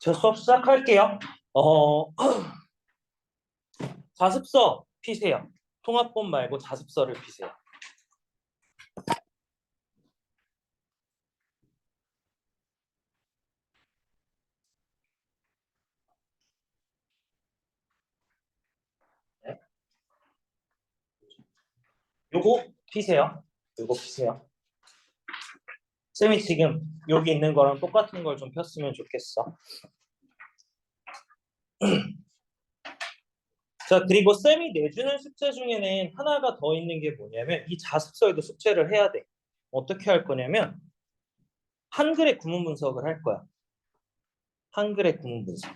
저 수업 시작할게요. 자습서 피세요. 통합본 말고 자습서를 피세요. 네. 요거 피세요. 요거 피세요. 쌤이 지금 여기 있는 거랑 똑같은 걸 좀 폈으면 좋겠어. 자, 그리고 쌤이 내주는 숙제 중에는 하나가 더 있는 게 뭐냐면 이 자습서에도 숙제를 해야 돼. 어떻게 할 거냐면 한글의 구문 분석을 할 거야. 한글의 구문 분석.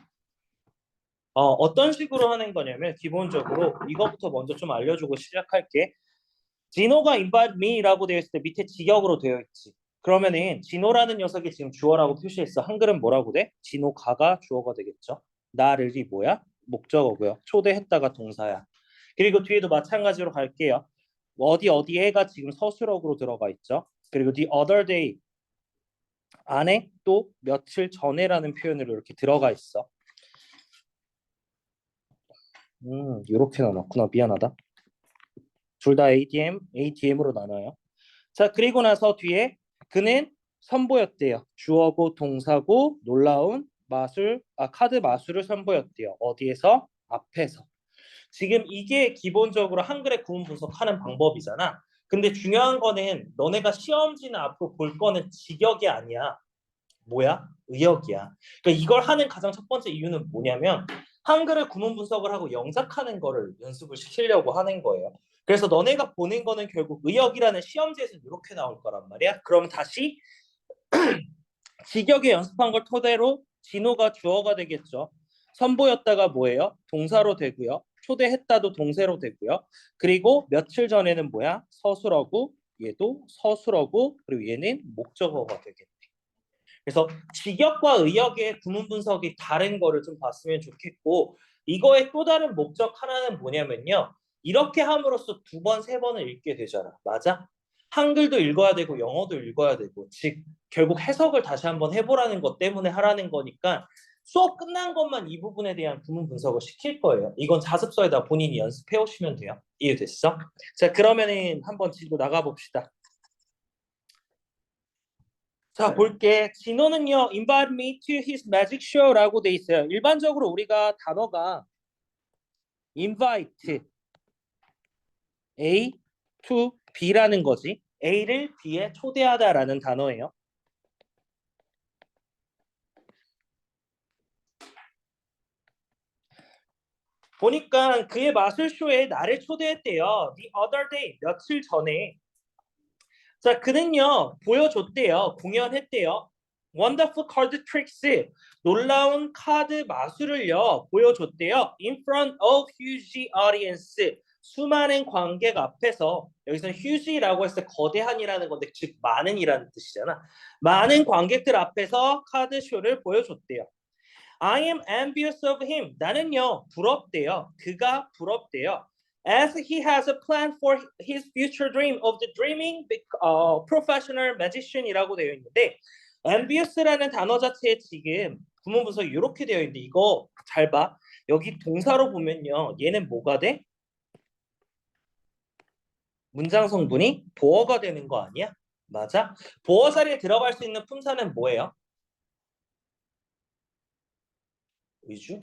어떤 식으로 하는 거냐면 기본적으로 이거부터 먼저 좀 알려주고 시작할게. 진호가 invite me라고 되어 있을 때 밑에 직역으로 되어 있지. 그러면은 진호라는 녀석이 지금 주어라고 표시했어. 한글은 뭐라고 돼? 진호가가 주어가 되겠죠. 나를이 뭐야? 목적어고요. 초대했다가 동사야. 그리고 뒤에도 마찬가지로 갈게요. 어디에가 지금 서술어구로 들어가 있죠. 그리고 the other day 안에 또 며칠 전에라는 표현으로 이렇게 들어가 있어. 이렇게 나눴구나. 미안하다. 둘 다 ADM으로 나눠요. 자, 그리고 나서 뒤에 그는 선보였대요. 주어고 동사고 놀라운 카드 마술을 선보였대요. 어디에서? 앞에서. 지금 이게 기본적으로 한글의 구문 분석하는 방법이잖아. 근데 중요한 거는 너네가 시험지나 앞으로 볼 거는 직역이 아니야. 뭐야? 의역이야. 그러니까 이걸 하는 가장 첫 번째 이유는 뭐냐면 한글을 구문 분석을 하고 영작하는 거를 연습을 시키려고 하는 거예요. 그래서 너네가 보는 거는 결국 의역이라는 시험지에서 이렇게 나올 거란 말이야. 그럼 다시 직역에 연습한 걸 토대로 진호가 주어가 되겠죠. 선보였다가 뭐예요? 동사로 되고요. 초대했다도 동사로 되고요. 그리고 며칠 전에는 뭐야? 서술어고, 얘도 서술어고, 그리고 얘는 목적어가 되겠네. 그래서 직역과 의역의 구문 분석이 다른 거를 좀 봤으면 좋겠고, 이거의 또 다른 목적 하나는 뭐냐면요. 이렇게 함으로써 두 번, 세 번을 읽게 되잖아. 맞아? 한글도 읽어야 되고 영어도 읽어야 되고, 즉 결국 해석을 다시 한번 해보라는 것 때문에 하라는 거니까 수업 끝난 것만 이 부분에 대한 구문 분석을 시킬 거예요. 이건 자습서에다 본인이 연습해 오시면 돼요. 이해됐어? 자, 그러면은 한번 지도 나가 봅시다. 자, 볼게. 진호는요, invite me to his magic show라고 돼 있어요. 일반적으로 우리가 단어가 invite A to B라는 거지. A를 B에 초대하다라는 단어예요. 보니까 그의 마술쇼에 나를 초대했대요. The other day, 며칠 전에. 자, 그는요, 보여줬대요. 공연했대요. Wonderful card tricks, 놀라운 카드 마술을요, 보여줬대요. In front of huge audience, 수많은 관객 앞에서, 여기서는 huge라고 했을 때 거대한이라는 건데, 즉 많은이라는 뜻이잖아. 많은 관객들 앞에서 카드쇼를 보여줬대요. I am envious of him. 나는요, 부럽대요. 그가 부럽대요. As he has a plan for his future dream of the dreaming professional magician이라고 되어 있는데 envious라는 단어 자체에 지금 구문 분석이 이렇게 되어 있는데 이거 잘 봐. 여기 동사로 보면요. 얘는 뭐가 돼? 문장 성분이 보어가 되는 거 아니야? 맞아? 보어 자리에 들어갈 수 있는 품사는 뭐예요? 의주?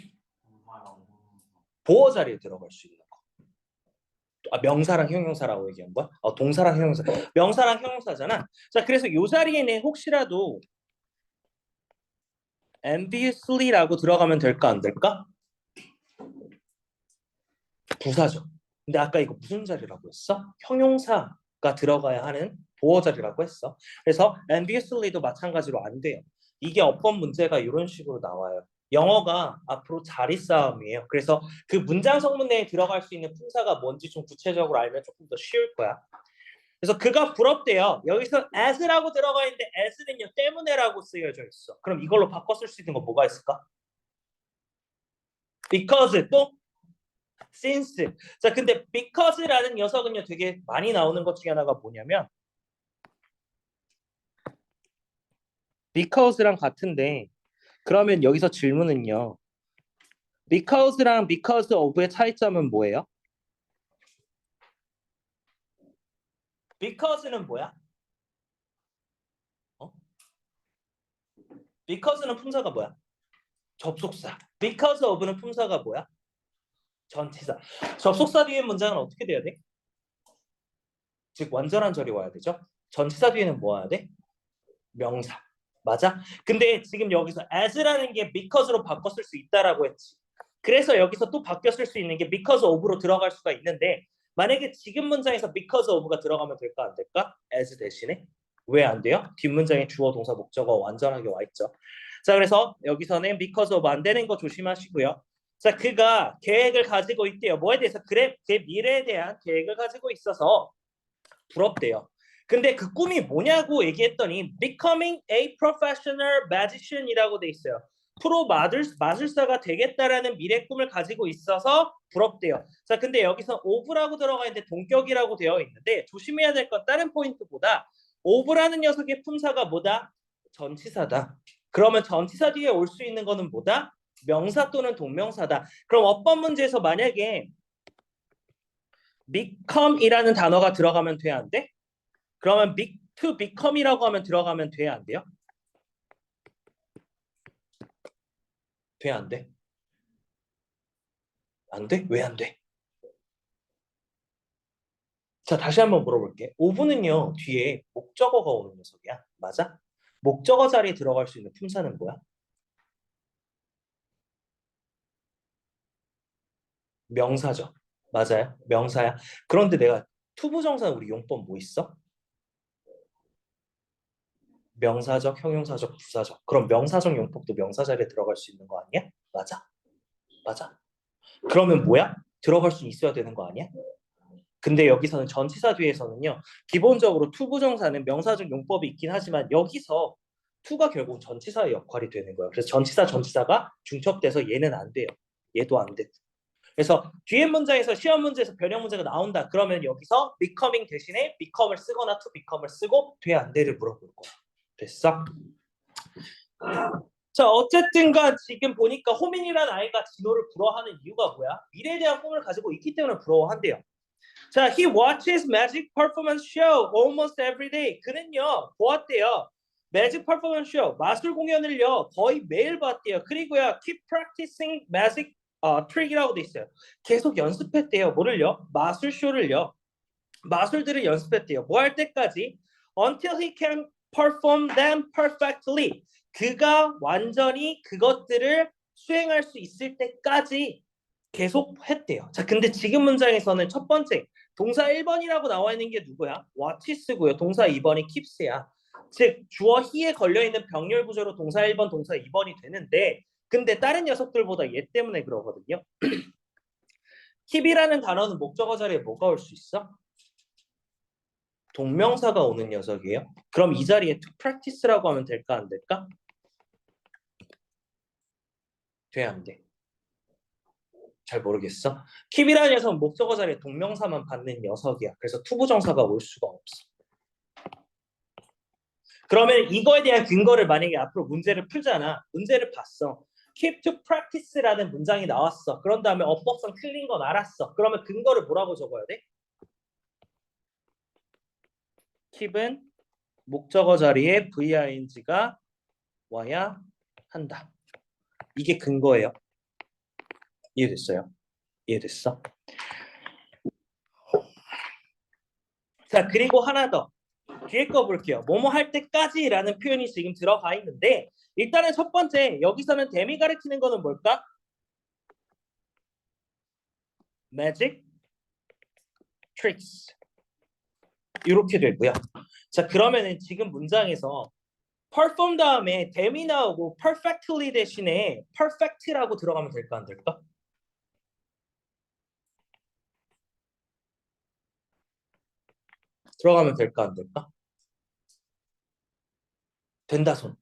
보어 자리에 들어갈 수 있는 거. 명사랑 형용사라고 얘기한 거야? 동사랑 형용사. 명사랑 형용사잖아. 자, 그래서 이 자리에는 혹시라도 enviously라고 들어가면 될까 안 될까? 부사죠. 근데 아까 이거 무슨 자리라고 했어? 형용사가 들어가야 하는 보어 자리라고 했어. 그래서 enviously도 마찬가지로 안 돼요. 이게 어법 문제가 이런 식으로 나와요. 영어가 앞으로 자리 싸움이에요. 그래서 그 문장 성문 내에 들어갈 수 있는 품사가 뭔지 좀 구체적으로 알면 조금 더 쉬울 거야. 그래서 그가 부럽대요. 여기서 as라고 들어가 있는데 as는요 때문에라고 쓰여져 있어. 그럼 이걸로 바꿔 쓸 수 있는 거 뭐가 있을까? because 또 since. 자, 근데 because라는 녀석은요 되게 많이 나오는 것 중에 하나가 뭐냐면 because랑 같은데 그러면 여기서 질문은요. because랑 because of의 차이점은 뭐예요? because는 뭐야? 어? because는 품사가 뭐야? 접속사. because of는 품사가 뭐야? 전치사. 접속사 뒤에 문장은 어떻게 돼야 돼? 즉 완전한 절이 와야 되죠. 전치사 뒤에는 뭐 와야 돼? 명사. 맞아? 근데 지금 여기서 as라는 게 because로 바꿨을 수 있다라고 했지. 그래서 여기서 또 바뀌었을 수 있는 게 because of로 들어갈 수가 있는데 만약에 지금 문장에서 because of가 들어가면 될까 안 될까? as 대신에 왜 안 돼요? 뒷문장에 주어 동사 목적어 완전하게 와 있죠. 자, 그래서 여기서는 because of 안 되는 거 조심하시고요. 자, 그가 계획을 가지고 있대요. 뭐에 대해서? 그래, 그 미래에 대한 계획을 가지고 있어서 부럽대요. 근데 그 꿈이 뭐냐고 얘기했더니 becoming a professional magician이라고 돼 있어요. 프로 마술사가 되겠다라는 미래 꿈을 가지고 있어서 부럽대요. 자, 근데 여기서 of라고 들어가 있는데 동격이라고 되어 있는데 조심해야 될 건 다른 포인트보다 of라는 녀석의 품사가 뭐다? 전치사다. 그러면 전치사 뒤에 올 수 있는 거는 뭐다? 명사 또는 동명사다. 그럼 어법 문제에서 만약에 become이라는 단어가 들어가면 돼, 안 돼? 그러면 to become이라고 하면 들어가면 돼, 안 돼요? 돼, 안 돼? 안 돼? 왜 안 돼? 자, 다시 한번 물어볼게. 오브는요, 뒤에 목적어가 오는 녀석이야. 맞아? 목적어 자리에 들어갈 수 있는 품사는 뭐야? 명사죠. 맞아요. 명사야. 그런데 내가 투부정사 우리 용법 뭐 있어? 명사적, 형용사적, 부사적. 그럼 명사적 용법도 명사 자리에 들어갈 수 있는 거 아니야? 맞아? 맞아. 그러면 뭐야? 들어갈 수 있어야 되는 거 아니야? 근데 여기서는 전치사 뒤에서는요. 기본적으로 투부정사는 명사적 용법이 있긴 하지만 여기서 투가 결국 전치사의 역할이 되는 거예요. 그래서 전치사가 중첩돼서 얘는 안 돼요. 얘도 안 되고. 그래서 뒤에 문장에서 시험 문제에서 변형 문제가 나온다. 그러면 여기서 becoming 대신에 become을 쓰거나 to become을 쓰고 돼 안 돼를 물어볼 거야. 됐어? 자, 어쨌든간 지금 보니까 호민이라는 아이가 진호를 부러워하는 이유가 뭐야? 미래에 대한 꿈을 가지고 있기 때문에 부러워한대요. 자, he watches magic performance show almost every day. 그는요, 보았대요. 매직 퍼포먼스 쇼, 마술 공연을요, 거의 매일 봤대요. 그리고요, keep practicing magic trick이라고 돼 있어요. 계속 연습했대요. 뭐를요? 마술쇼를요. 마술들을 연습했대요. 뭐 할 때까지? Until he can perform them perfectly. 그가 완전히 그것들을 수행할 수 있을 때까지 계속 했대요. 자, 근데 지금 문장에서는 첫 번째 동사 1번이라고 나와 있는 게 누구야? watches고요. 동사 2번이 keeps야. 즉 주어 he에 걸려있는 병렬 구조로 동사 1번, 동사 2번이 되는데 근데 다른 녀석들보다 얘 때문에 그러거든요. keep이라는 단어는 목적어 자리에 뭐가 올 수 있어? 동명사가 오는 녀석이에요. 그럼 이 자리에 to practice라고 하면 될까 안 될까? 돼 안 돼? 잘 모르겠어. keep이라는 녀석은 목적어 자리에 동명사만 받는 녀석이야. 그래서 투부정사가 올 수가 없어. 그러면 이거에 대한 근거를 만약에 앞으로 문제를 풀잖아. 문제를 봤어. keep to practice라는 문장이 나왔어. 그런 다음에 어법상 틀린 건 알았어. 그러면 근거를 뭐라고 적어야 돼? keep은 목적어 자리에 VING가 와야 한다. 이게 근거예요. 이해됐어요? 이해됐어? 자, 그리고 하나 더. 뒤에 거 볼게요. 뭐뭐 할 때까지라는 표현이 지금 들어가 있는데 일단은 첫 번째 여기서는 댐이 가리키는 거는 뭘까? magic tricks 이렇게 되고요. 자, 그러면은 지금 문장에서 perform 다음에 댐이 나오고 perfectly 대신에 perfect라고 들어가면 될까 안 될까? 들어가면 될까 안 될까? 된다 손.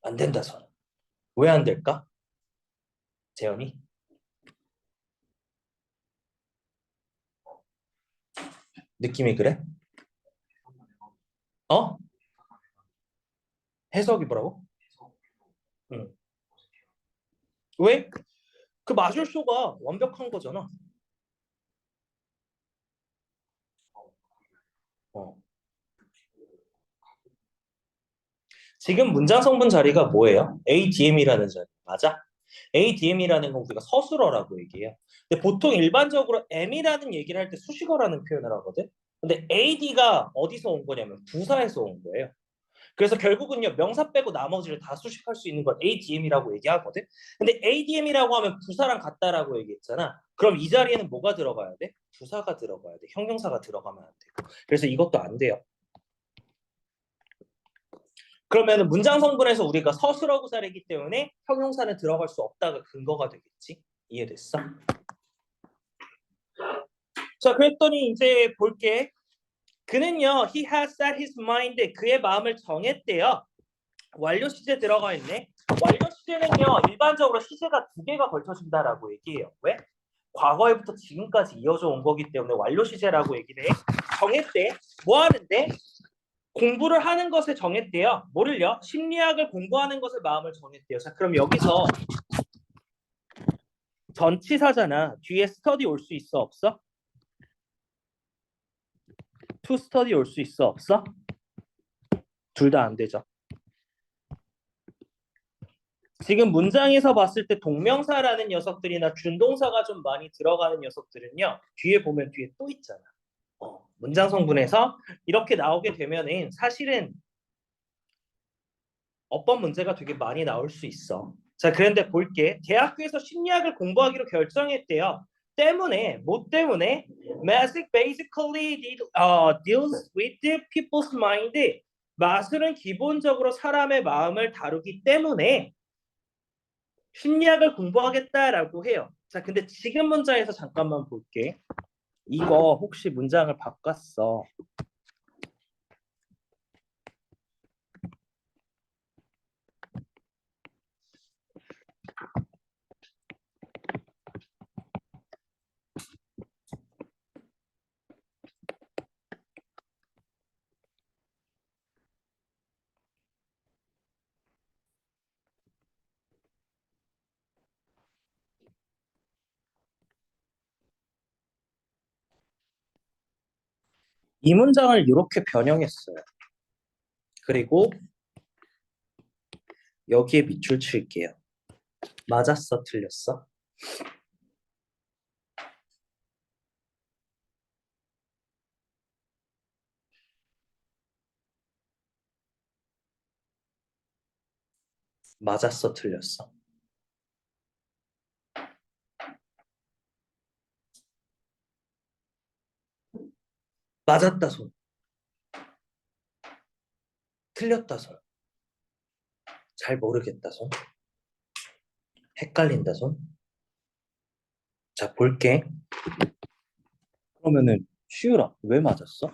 안 된다 손. 왜 안 될까? 재현이? 느낌이 그래? 어? 해석이 뭐라고? 응. 왜? 그 마술쇼가 완벽한 거잖아. 어. 지금 문장 성분 자리가 뭐예요? ADM이라는 자리. 맞아? ADM이라는 건 우리가 서술어라고 얘기해요. 근데 보통 일반적으로 M이라는 얘기를 할 때 수식어라는 표현을 하거든. 근데 AD가 어디서 온 거냐면 부사에서 온 거예요. 그래서 결국은요, 명사 빼고 나머지를 다 수식할 수 있는 걸 ADM이라고 얘기하거든. 근데 ADM이라고 하면 부사랑 같다라고 얘기했잖아. 그럼 이 자리에는 뭐가 들어가야 돼? 부사가 들어가야 돼. 형용사가 들어가면 안 되고. 그래서 이것도 안 돼요. 그러면 문장 성분에서 우리가 서술어 구사이기 때문에 형용사는 들어갈 수 없다가 근거가 되겠지. 이해됐어? 자, 그랬더니 이제 볼게. 그는요, he has set his mind. 그의 마음을 정했대요. 완료 시제 들어가 있네. 완료 시제는요, 일반적으로 시제가 두 개가 걸쳐진다라고 얘기해요. 왜? 과거에부터 지금까지 이어져 온 거기 때문에 완료 시제라고 얘기를 해. 정했대. 뭐 하는데? 공부를 하는 것을 정했대요. 뭐를요? 심리학을 공부하는 것을 마음을 정했대요. 자, 그럼 여기서 전치사잖아. 뒤에 스터디 올 수 있어, 없어? 투 스터디 올 수 있어, 없어? 둘 다 안 되죠. 지금 문장에서 봤을 때 동명사라는 녀석들이나 준동사가 좀 많이 들어가는 녀석들은요. 뒤에 보면 뒤에 또 있잖아. 문장 성분에서 이렇게 나오게 되면은 사실은 어법 문제가 되게 많이 나올 수 있어. 자, 그런데 볼게. 대학교에서 심리학을 공부하기로 결정했대요. 때문에 뭐 때문에? Math basically deals with people's mind. 마술은 기본적으로 사람의 마음을 다루기 때문에 심리학을 공부하겠다라고 해요. 자, 근데 지금 문장에서 잠깐만 볼게. 이거 혹시 문장을 바꿨어. 이 문장을 이렇게 변형했어요. 그리고 여기에 밑줄 칠게요. 맞았어, 틀렸어? 맞았어, 틀렸어? 맞았다 손, 틀렸다 손, 잘 모르겠다 손, 헷갈린다 손. 자, 볼게. 그러면은 쉬우라. 왜 맞았어?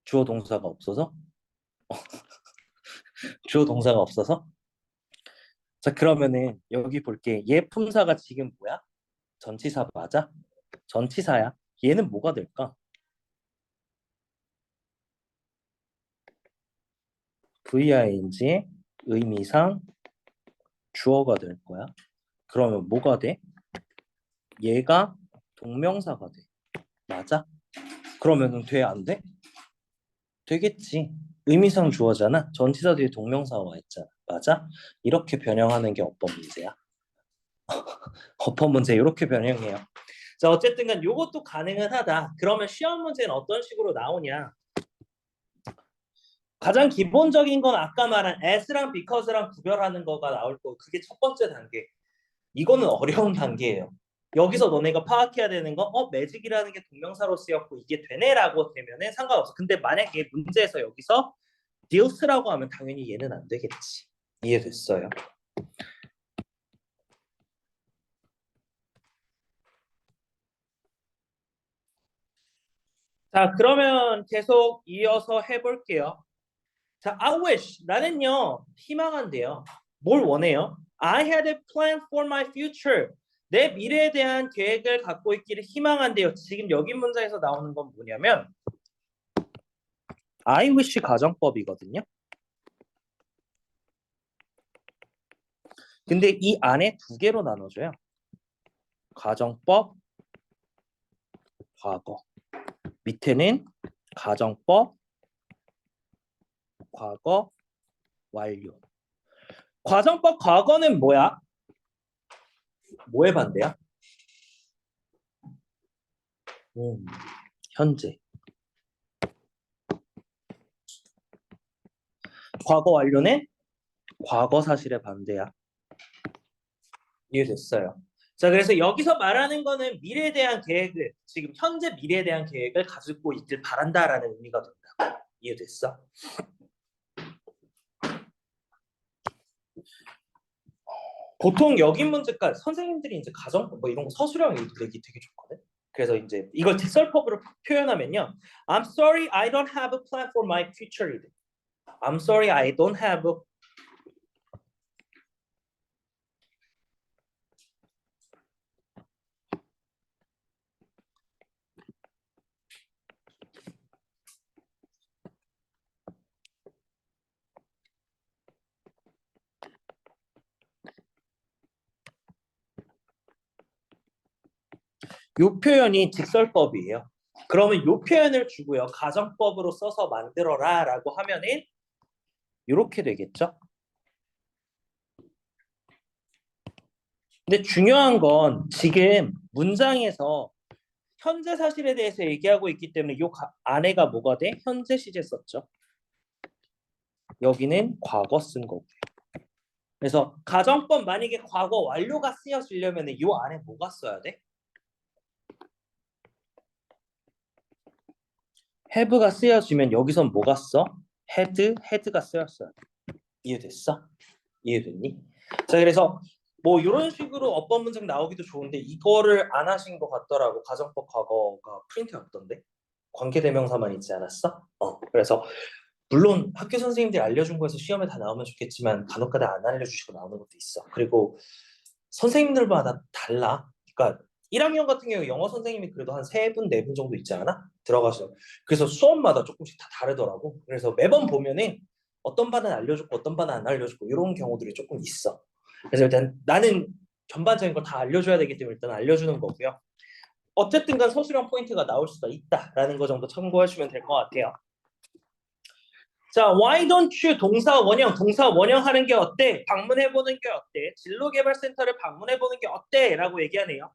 주어 동사가 없어서? 주어 동사가 없어서? 자, 그러면은 여기 볼게. 얘 품사가 지금 뭐야? 전치사 맞아? 전치사야. 얘는 뭐가 될까? VING의 의미상 주어가 될 거야. 그러면 뭐가 돼? 얘가 동명사가 돼. 맞아? 그러면은 돼, 안 돼? 되겠지. 의미상 주어잖아. 전치사 뒤에 동명사가 와 있잖아. 맞아? 이렇게 변형하는 게 어법 문제야. 어법 문제 이렇게 변형해요. 자, 어쨌든 간 요것도 가능은 하다. 그러면 시험 문제는 어떤 식으로 나오냐? 가장 기본적인 건 아까 말한 as랑 because랑 구별하는 거가 나올 거고 그게 첫 번째 단계. 이거는 어려운 단계예요. 여기서 너네가 파악해야 되는 건 매직이라는 게 동명사로 쓰였고 이게 되네라고 되면은 상관없어. 근데 만약에 문제에서 여기서 deals라고 하면 당연히 얘는 안 되겠지. 이해됐어요? 자, 그러면 계속 이어서 해볼게요. 자, I wish 나는요 희망한데요. 뭘 원해요? I had a plan for my future. 내 미래에 대한 계획을 갖고 있기를 희망한대요. 지금 여기 문장에서 나오는 건 뭐냐면 I wish 가정법이거든요. 근데 이 안에 두 개로 나눠져요. 가정법, 과거. 밑에는 가정법, 과거, 완료. 가정법 과거는 뭐야? 뭐에 반대야? 현재. 과거 완료는 과거 사실에 반대야. 이해됐어요. 자, 그래서 여기서 말하는 거는 미래에 대한 계획을, 지금 현재 미래에 대한 계획을 가지고 있길 바란다라는 의미가 된다. 이해됐어? 보통 여기 문제까지 선생님들이 이제 가정 뭐 이런 거 서술형 내기 되게 좋거든. 그래서 이제 이걸 직설법으로 표현하면요. I'm sorry, I don't have a plan for my future. I'm sorry, I don't have a 요 표현이 직설법이에요. 그러면 요 표현을 주고요. 가정법으로 써서 만들어라 라고 하면은 이렇게 되겠죠. 근데 중요한 건 지금 문장에서 현재 사실에 대해서 얘기하고 있기 때문에 요 안에가 뭐가 돼? 현재 시제 썼죠. 여기는 과거 쓴 거고요. 그래서 가정법 만약에 과거 완료가 쓰여지려면 요 안에 뭐가 써야 돼? have가 쓰여지면 여기선 뭐가 써? had가 쓰였어야 돼. 이해됐어? 이해됐니? 자, 그래서 뭐 이런 식으로 어법 문장 나오기도 좋은데 이거를 안 하신 것 같더라고. 가정법 과거가 프린트 없던데. 관계대명사만 있지 않았어? 그래서 물론 학교 선생님들이 알려준 거에서 시험에 다 나오면 좋겠지만 간혹가다 안 알려주시고 나오는 것도 있어. 그리고 선생님들마다 달라. 그러니까 1학년 같은 경우 영어 선생님이 그래도 한 3분, 4분 정도 있지 않아? 들어가서. 그래서 수업마다 조금씩 다 다르더라고. 그래서 매번 보면은 어떤 반은 알려줬고 어떤 반은 안 알려줬고 이런 경우들이 조금 있어. 그래서 일단 나는 전반적인 걸 다 알려줘야 되기 때문에 일단 알려주는 거고요. 어쨌든 간 서술형 포인트가 나올 수가 있다라는 거 정도 참고하시면 될 것 같아요. 자, why don't you 동사 원형 하는 게 어때? 방문해보는 게 어때? 진로개발센터를 방문해보는 게 어때? 라고 얘기하네요.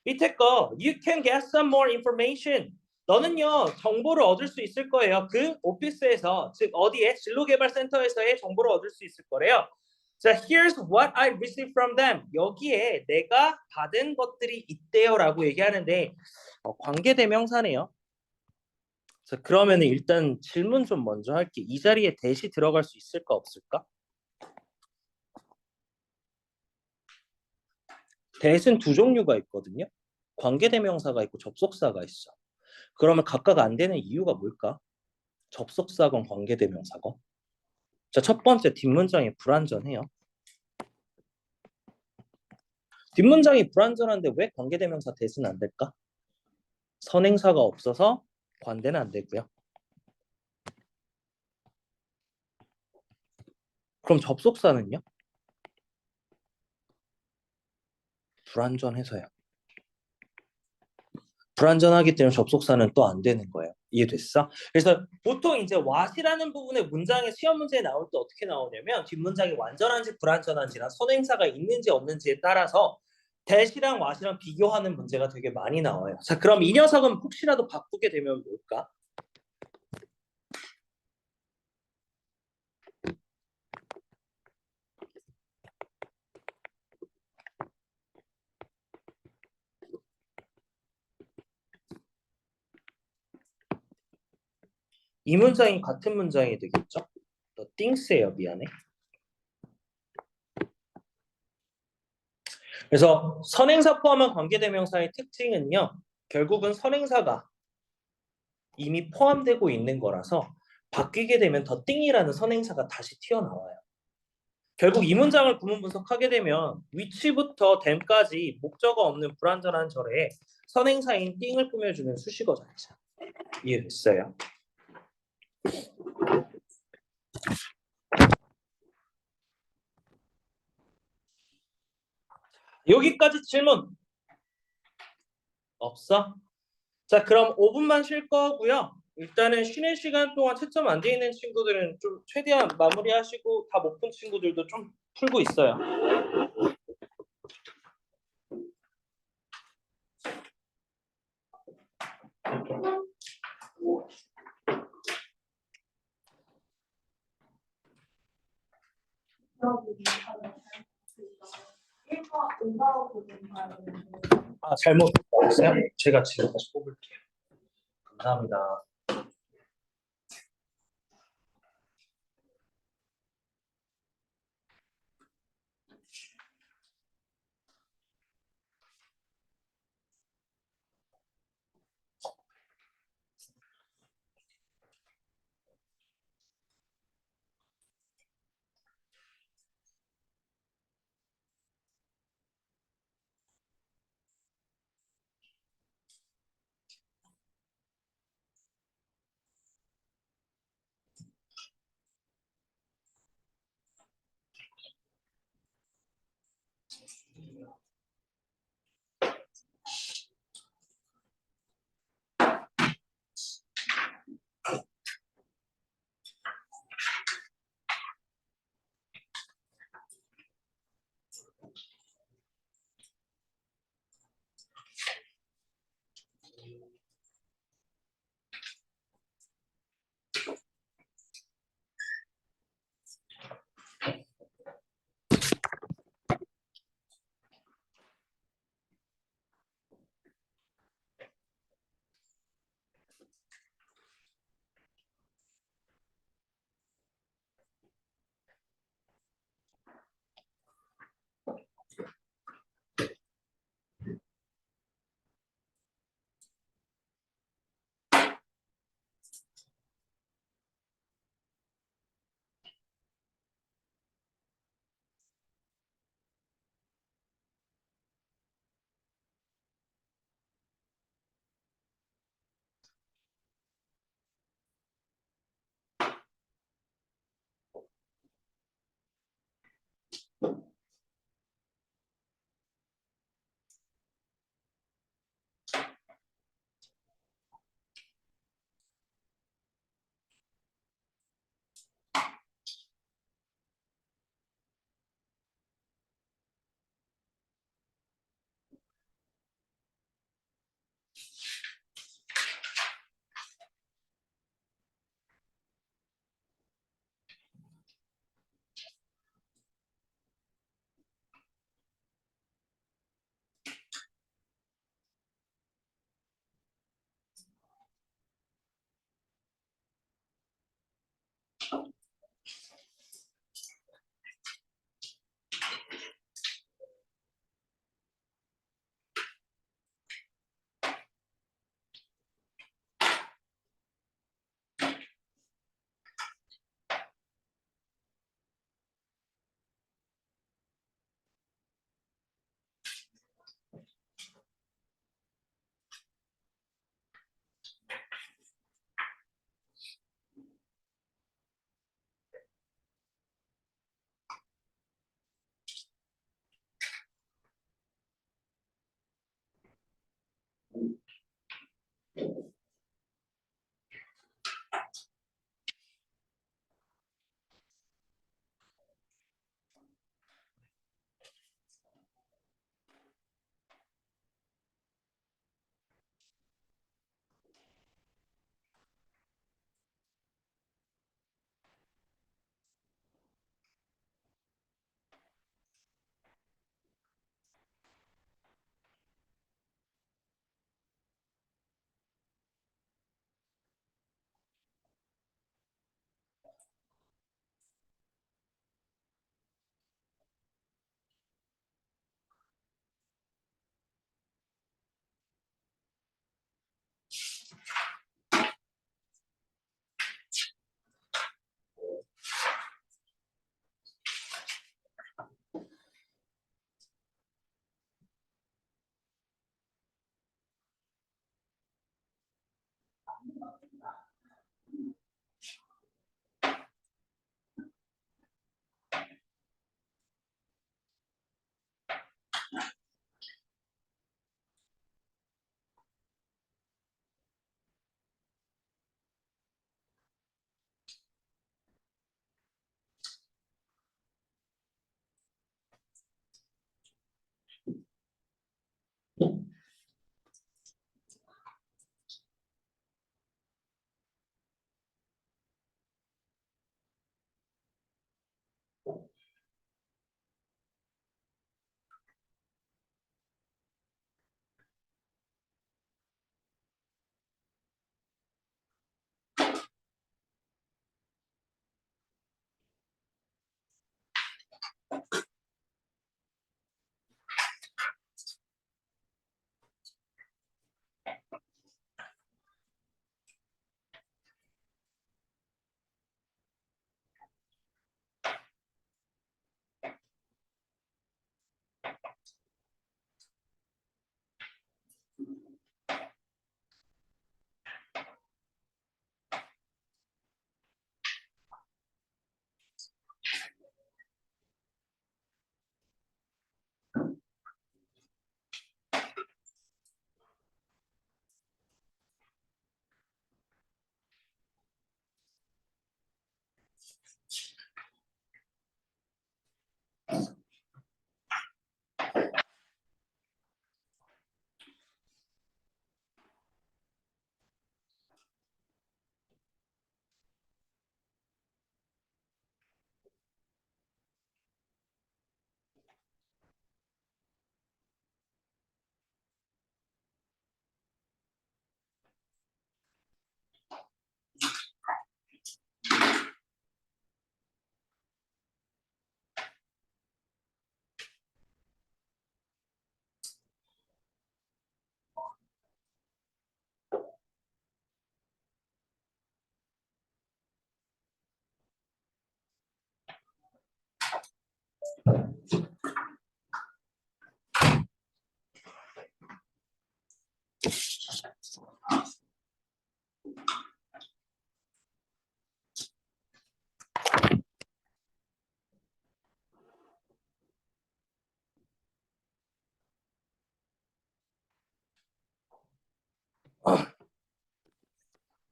밑에 거 you can get some more information. 너는요 정보를 얻을 수 있을 거예요. 그 오피스에서 즉 어디에 진로개발센터에서의 정보를 얻을 수 있을 거래요. 자, here's what I received from them. 여기에 내가 받은 것들이 있대요라고 얘기하는데 관계대명사네요. 자, 그러면 일단 질문 좀 먼저 할게. 이 자리에 대시 들어갈 수 있을까 없을까? 대신 두 종류가 있거든요. 관계대명사가 있고 접속사가 있어. 그러면 각각 안 되는 이유가 뭘까? 접속사건 관계대명사건. 자, 첫 번째 뒷문장이 불완전해요. 뒷문장이 불완전한데 왜 관계대명사 대신 안 될까? 선행사가 없어서 관대는 안 되고요. 그럼 접속사는요? 불완전해서요. 불완전하기 때문에 접속사는 또 안 되는 거예요. 이해됐어? 그래서 보통 이제 what이라는 부분의 문장에 시험 문제에 나올 때 어떻게 나오냐면 뒷문장이 완전한지 불완전한지랑 선행사가 있는지 없는지에 따라서 that이랑 what이랑 비교하는 문제가 되게 많이 나와요. 자, 그럼 이 녀석은 혹시라도 바꾸게 되면 뭘까? 이 문장이 같은 문장이 되겠죠? 너 things예요. 미안해. 그래서 선행사 포함한 관계대명사의 특징은요. 결국은 선행사가 이미 포함되고 있는 거라서 바뀌게 되면 더 띵이라는 선행사가 다시 튀어나와요. 결국 이 문장을 구문 분석하게 되면 위치부터 댐까지 목적어 없는 불완전한 절에 선행사인 띵을 꾸며주는 수식어 절차. 이해됐어요? 여기까지 질문 없어? 자, 그럼 5분만 쉴 거고요. 일단은 쉬는 시간 동안 채점 안 돼 있는 친구들은 좀 최대한 마무리하시고 다 못 푼 친구들도 좀 풀고 있어요. 아, 잘못 봤어요? 제가 지금 다시 뽑을게요. 감사합니다.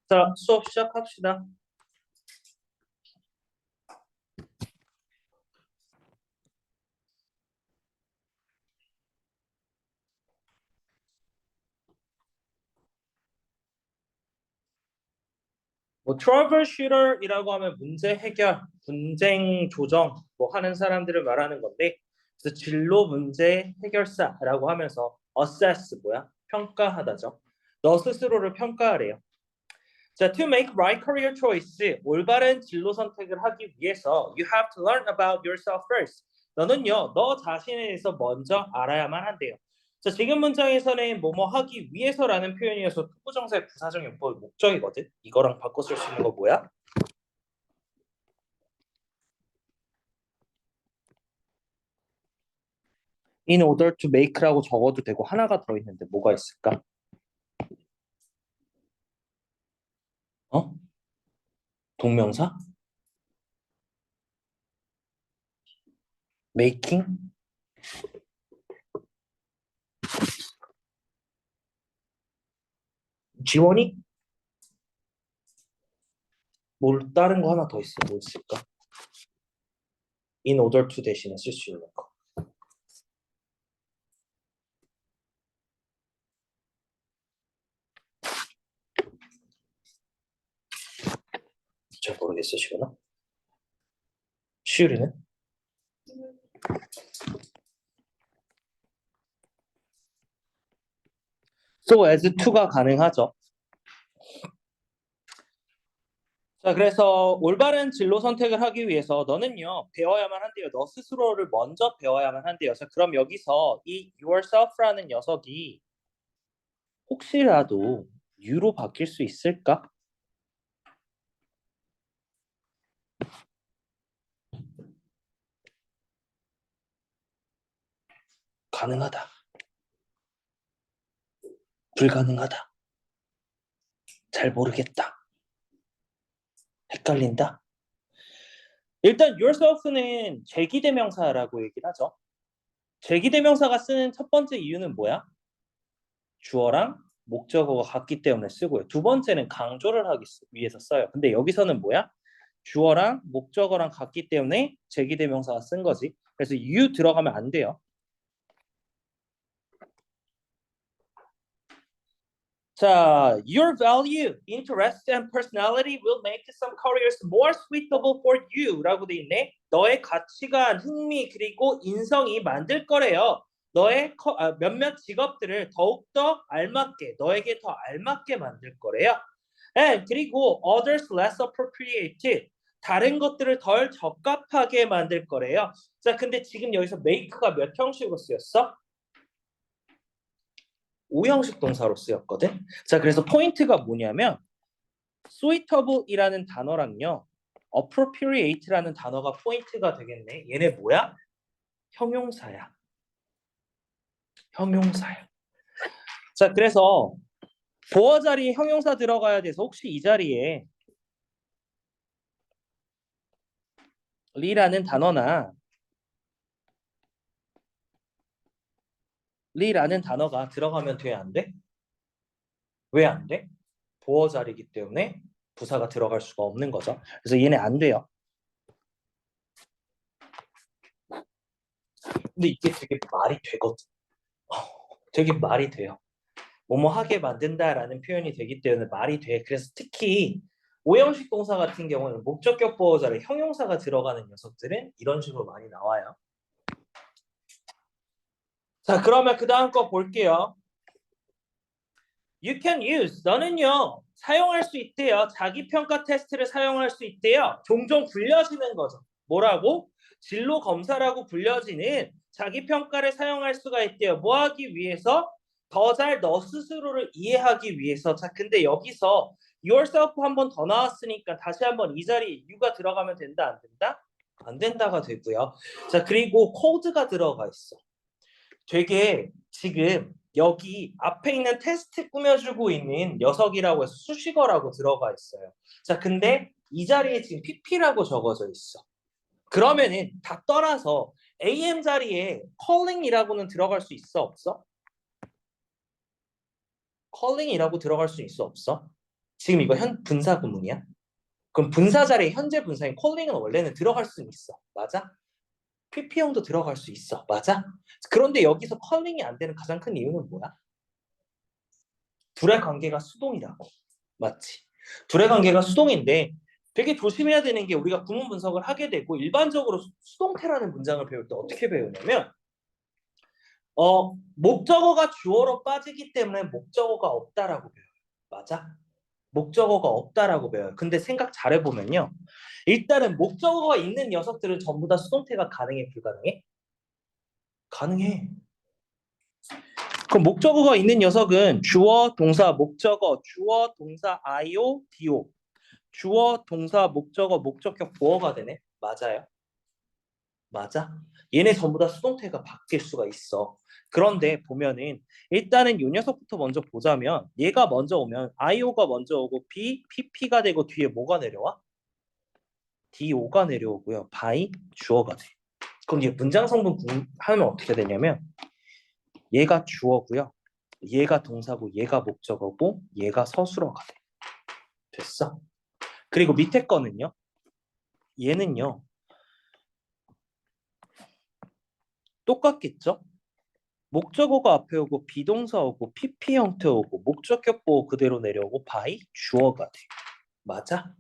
자, 수업 시작합시다. 뭐 troubleshooter이라고 하면 문제 해결, 분쟁 조정 뭐 하는 사람들을 말하는 건데, 그래서 진로 문제 해결사라고 하면서 assess 뭐야? 평가하다죠. 너 스스로를 평가하래요. 자, to make right career choice, 올바른 진로 선택을 하기 위해서 you have to learn about yourself first. 너는요, 너 자신에 대해서 먼저 알아야만 한대요. 자, 지금 문장에서는 뭐뭐 하기 위해서라는 표현이어서 투부정사의 부사적 용법의 목적이거든. 이거랑 바꿔 쓸 수 있는 거 뭐야? In order to make라고 적어도 되고 하나가 더 있는데 뭐가 있을까? 어? 동명사? making? 지원이? 뭘 다른 거 하나 더 있어. 뭐 있을까? In order to 대신에 쓸 수 있는 거. 잘 모르겠어, 시원아. 시우리는? So as to가 가능하죠. 자, 그래서 올바른 진로 선택을 하기 위해서 너는요, 배워야만 한대요. 너 스스로를 먼저 배워야만 한대요. 자, 그럼 여기서 이 yourself라는 녀석이 혹시라도 you로 바뀔 수 있을까? 가능하다. 불가능하다. 잘 모르겠다. 헷갈린다. 일단 yourself는 제기대명사라고 얘기를 하죠. 제기대명사가 쓰는 첫 번째 이유는 뭐야? 주어랑 목적어가 같기 때문에 쓰고요. 두 번째는 강조를 하기 위해서 써요. 근데 여기서는 뭐야? 주어랑 목적어랑 같기 때문에 제기대명사가 쓴 거지. 그래서 you 들어가면 안 돼요. 자, your value, interest, and personality will make some careers more suitable for you 라고 돼 있네. 너의 가치관, 흥미, 그리고 인성이 만들 거래요. 너의 몇몇 직업들을 더욱더 알맞게, 너에게 더 알맞게 만들 거래요. And 그리고 others less appropriate, 다른 것들을 덜 적합하게 만들 거래요. 자, 근데 지금 여기서 make가 몇 형식으로 쓰였어? 5형식 동사로 쓰였거든. 자, 그래서 포인트가 뭐냐면 suitable이라는 단어랑요, appropriate라는 단어가 포인트가 되겠네. 얘네 뭐야? 형용사야. 형용사야. 자, 그래서 보어 자리에 형용사 들어가야 돼서 혹시 이 자리에 리라는 단어나 리라는 단어가 들어가면 돼, 안 돼? 왜 안 돼? 보어 자리이기 때문에 부사가 들어갈 수가 없는 거죠. 그래서 얘네 안 돼요. 근데 이게 되게 말이 되거든. 되게 말이 돼요. 뭐뭐 하게 만든다라는 표현이 되기 때문에 말이 돼. 그래서 특히 오형식 동사 같은 경우는 목적격 보어 자리에 형용사가 들어가는 녀석들은 이런 식으로 많이 나와요. 자, 그러면 그 다음 거 볼게요. You can use. 너는요, 사용할 수 있대요. 자기평가 테스트를 사용할 수 있대요. 종종 불려지는 거죠. 뭐라고? 진로 검사라고 불려지는 자기평가를 사용할 수가 있대요. 뭐 하기 위해서? 더 잘 너 스스로를 이해하기 위해서. 자, 근데 여기서 yourself 한 번 더 나왔으니까 다시 한번 이 자리에 you가 들어가면 된다, 안 된다? 안 된다가 되고요. 자, 그리고 cold가 들어가 있어. 되게 지금 여기 앞에 있는 테스트 꾸며주고 있는 녀석이라고 해서 수식어라고 들어가 있어요. 자, 근데 이 자리에 지금 pp라고 적어져 있어. 그러면은 다 떠나서 am 자리에 calling이라고는 들어갈 수 있어, 없어? calling이라고 들어갈 수 있어, 없어? 지금 이거 분사 구문이야? 그럼 분사 자리에 현재 분사인 calling은 원래는 들어갈 수 있어. 맞아? pp형도 들어갈 수 있어. 맞아? 그런데 여기서 calling이 안 되는 가장 큰 이유는 뭐야? 둘의 관계가 수동이라고. 맞지? 둘의 관계가 수동인데 되게 조심해야 되는 게 우리가 구문 분석을 하게 되고 일반적으로 수동태라는 문장을 배울 때 어떻게 배우냐면 목적어가 주어로 빠지기 때문에 목적어가 없다라고 배워요. 맞아? 목적어가 없다라고 배워요. 근데 생각 잘해보면요. 일단은 목적어가 있는 녀석들은 전부 다 수동태가 가능해, 불가능해? 가능해. 그럼 목적어가 있는 녀석은 주어, 동사, 목적어, 주어, 동사, IO, DO. 주어, 동사, 목적어, 목적격, 보어가 되네. 맞아요. 맞아. 얘네 전부 다 수동태가 바뀔 수가 있어. 그런데 보면은 일단은 요 녀석부터 먼저 보자면 얘가 먼저 오면 IO가 먼저 오고 PP가 되고 뒤에 뭐가 내려와? DO가 내려오고요. by 주어가 돼. 그럼 얘 문장 성분 하면 어떻게 되냐면 얘가 주어고요. 얘가 동사고 얘가 목적어고 얘가 서술어가 돼. 됐어? 그리고 밑에 거는요. 얘는요. 똑같겠죠? 목적어가 앞에 오고 비동사 오고 PP 형태 오고 목적격 보호 그대로 내려오고 by 주어가 돼. 맞아?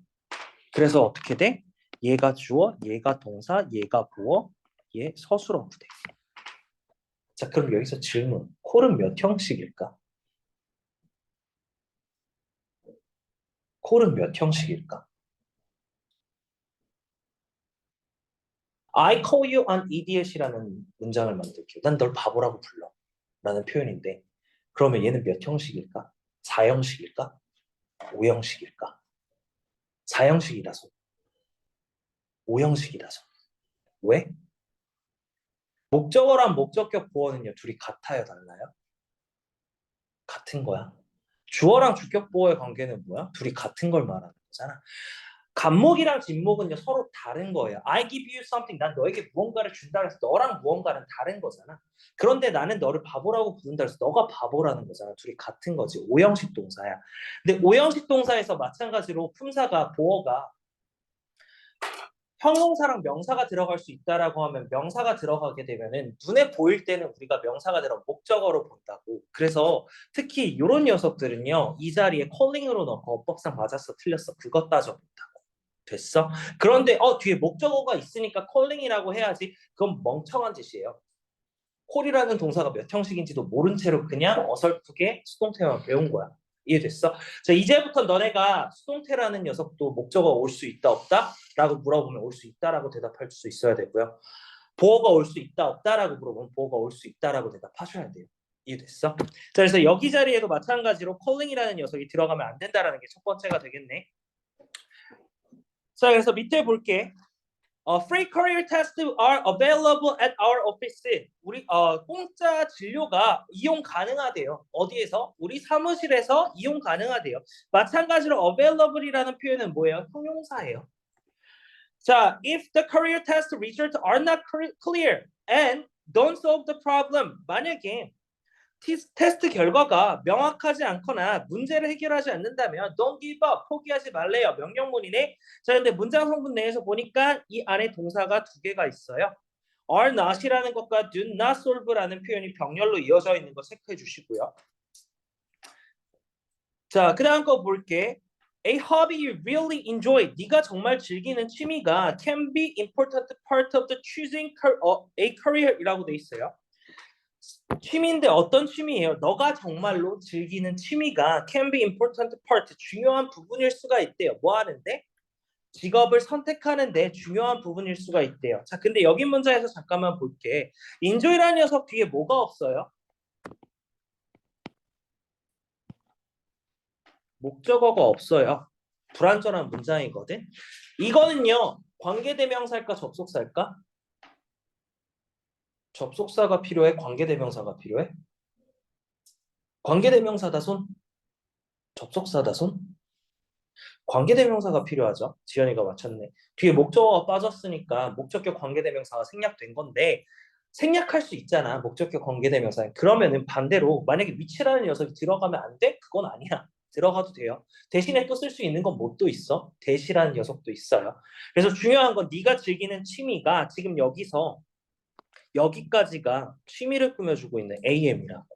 그래서 어떻게 돼? 얘가 주어, 얘가 동사, 얘가 보어, 얘 서술어가 돼. 자, 그럼 여기서 질문. 콜은 몇 형식일까? 콜은 몇 형식일까? I call you an idiot이라는 문장을 만들게요. 난 널 바보라고 불러. 라는 표현인데 그러면 얘는 몇 형식일까? 4형식일까? 5형식일까? 4형식이라서 5형식이라서 왜? 목적어랑 목적격 보어는요 둘이 같아요 달라요? 같은 거야. 주어랑 주격 보어의 관계는 뭐야? 둘이 같은 걸 말하는 거잖아. 간목이랑 진목은요 서로 다른 거예요. I give you something. 난 너에게 무언가를 준다 해서 너랑 무언가는 다른 거잖아. 그런데 나는 너를 바보라고 부른다 해서 너가 바보라는 거잖아. 둘이 같은 거지. 오형식 동사야. 근데 오형식 동사에서 마찬가지로 품사가 보어가 형용사랑 명사가 들어갈 수 있다라고 하면 명사가 들어가게 되면은 눈에 보일 때는 우리가 명사가 들어 목적어로 본다고. 그래서 특히 이런 녀석들은요 이 자리에 컬링으로 넣고 어법상 맞았어 틀렸어 그것 따져본다고. 됐어? 그런데 뒤에 목적어가 있으니까 컬링이라고 해야지 그건 멍청한 짓이에요. 콜이라는 동사가 몇 형식인지도 모른 채로 그냥 어설프게 수동태만 배운 거야. 이해됐어? 자, 이제부터 너네가 수동태라는 녀석도 목적어 올 수 있다 없다? 라고 물어보면 올 수 있다라고 대답할 수 있어야 되고요. 보어가 올 수 있다 없다라고 물어보면 보어가 올 수 있다라고 대답하셔야 돼요. 이해됐어? 자, 그래서 여기 자리에도 마찬가지로 calling이라는 녀석이 들어가면 안 된다라는 게 첫 번째가 되겠네. 자, 그래서 밑에 볼게. Free career tests are available at our office. 우리 공짜 진료가 이용 가능하대요. 어디에서? 우리 사무실에서 이용 가능하대요. 마찬가지로 available이라는 표현은 뭐예요? 형용사예요. 자, if the career test results are not clear and don't solve the problem. 만약에 테스트 결과가 명확하지 않거나 문제를 해결하지 않는다면 don't give up, 포기하지 말래요. 명령문이네. 자, 근데 문장 성분 내에서 보니까 이 안에 동사가 두 개가 있어요. are not이라는 것과 do not solve라는 표현이 병렬로 이어져 있는 거 체크해 주시고요. 자, 그 다음 거 볼게. A hobby you really enjoy. 네가 정말 즐기는 취미가 can be important part of the choosing a career이라고 돼 있어요. 취미인데 어떤 취미예요? 너가 정말로 즐기는 취미가 can be important part, 중요한 부분일 수가 있대요. 뭐 하는데? 직업을 선택하는데 중요한 부분일 수가 있대요. 자, 근데 여기 문장에서 잠깐만 볼게. enjoy라는 녀석 뒤에 뭐가 없어요? 목적어가 없어요. 불완전한 문장이거든. 이거는요. 관계대명사일까 접속사일까? 접속사가 필요해? 관계대명사가 필요해? 관계대명사다 손? 접속사다 손? 관계대명사가 필요하죠. 지연이가 맞췄네. 뒤에 목적어가 빠졌으니까 목적격 관계대명사가 생략된 건데 생략할 수 있잖아. 목적격 관계대명사. 그러면은 반대로 만약에 위치라는 녀석이 들어가면 안 돼? 그건 아니야. 들어가도 돼요. 대신에 또 쓸 수 있는 건 뭐 또 있어? 대시라는 녀석도 있어요. 그래서 중요한 건 네가 즐기는 취미가 지금 여기서 여기까지가 취미를 꾸며주고 있는 AM이라고.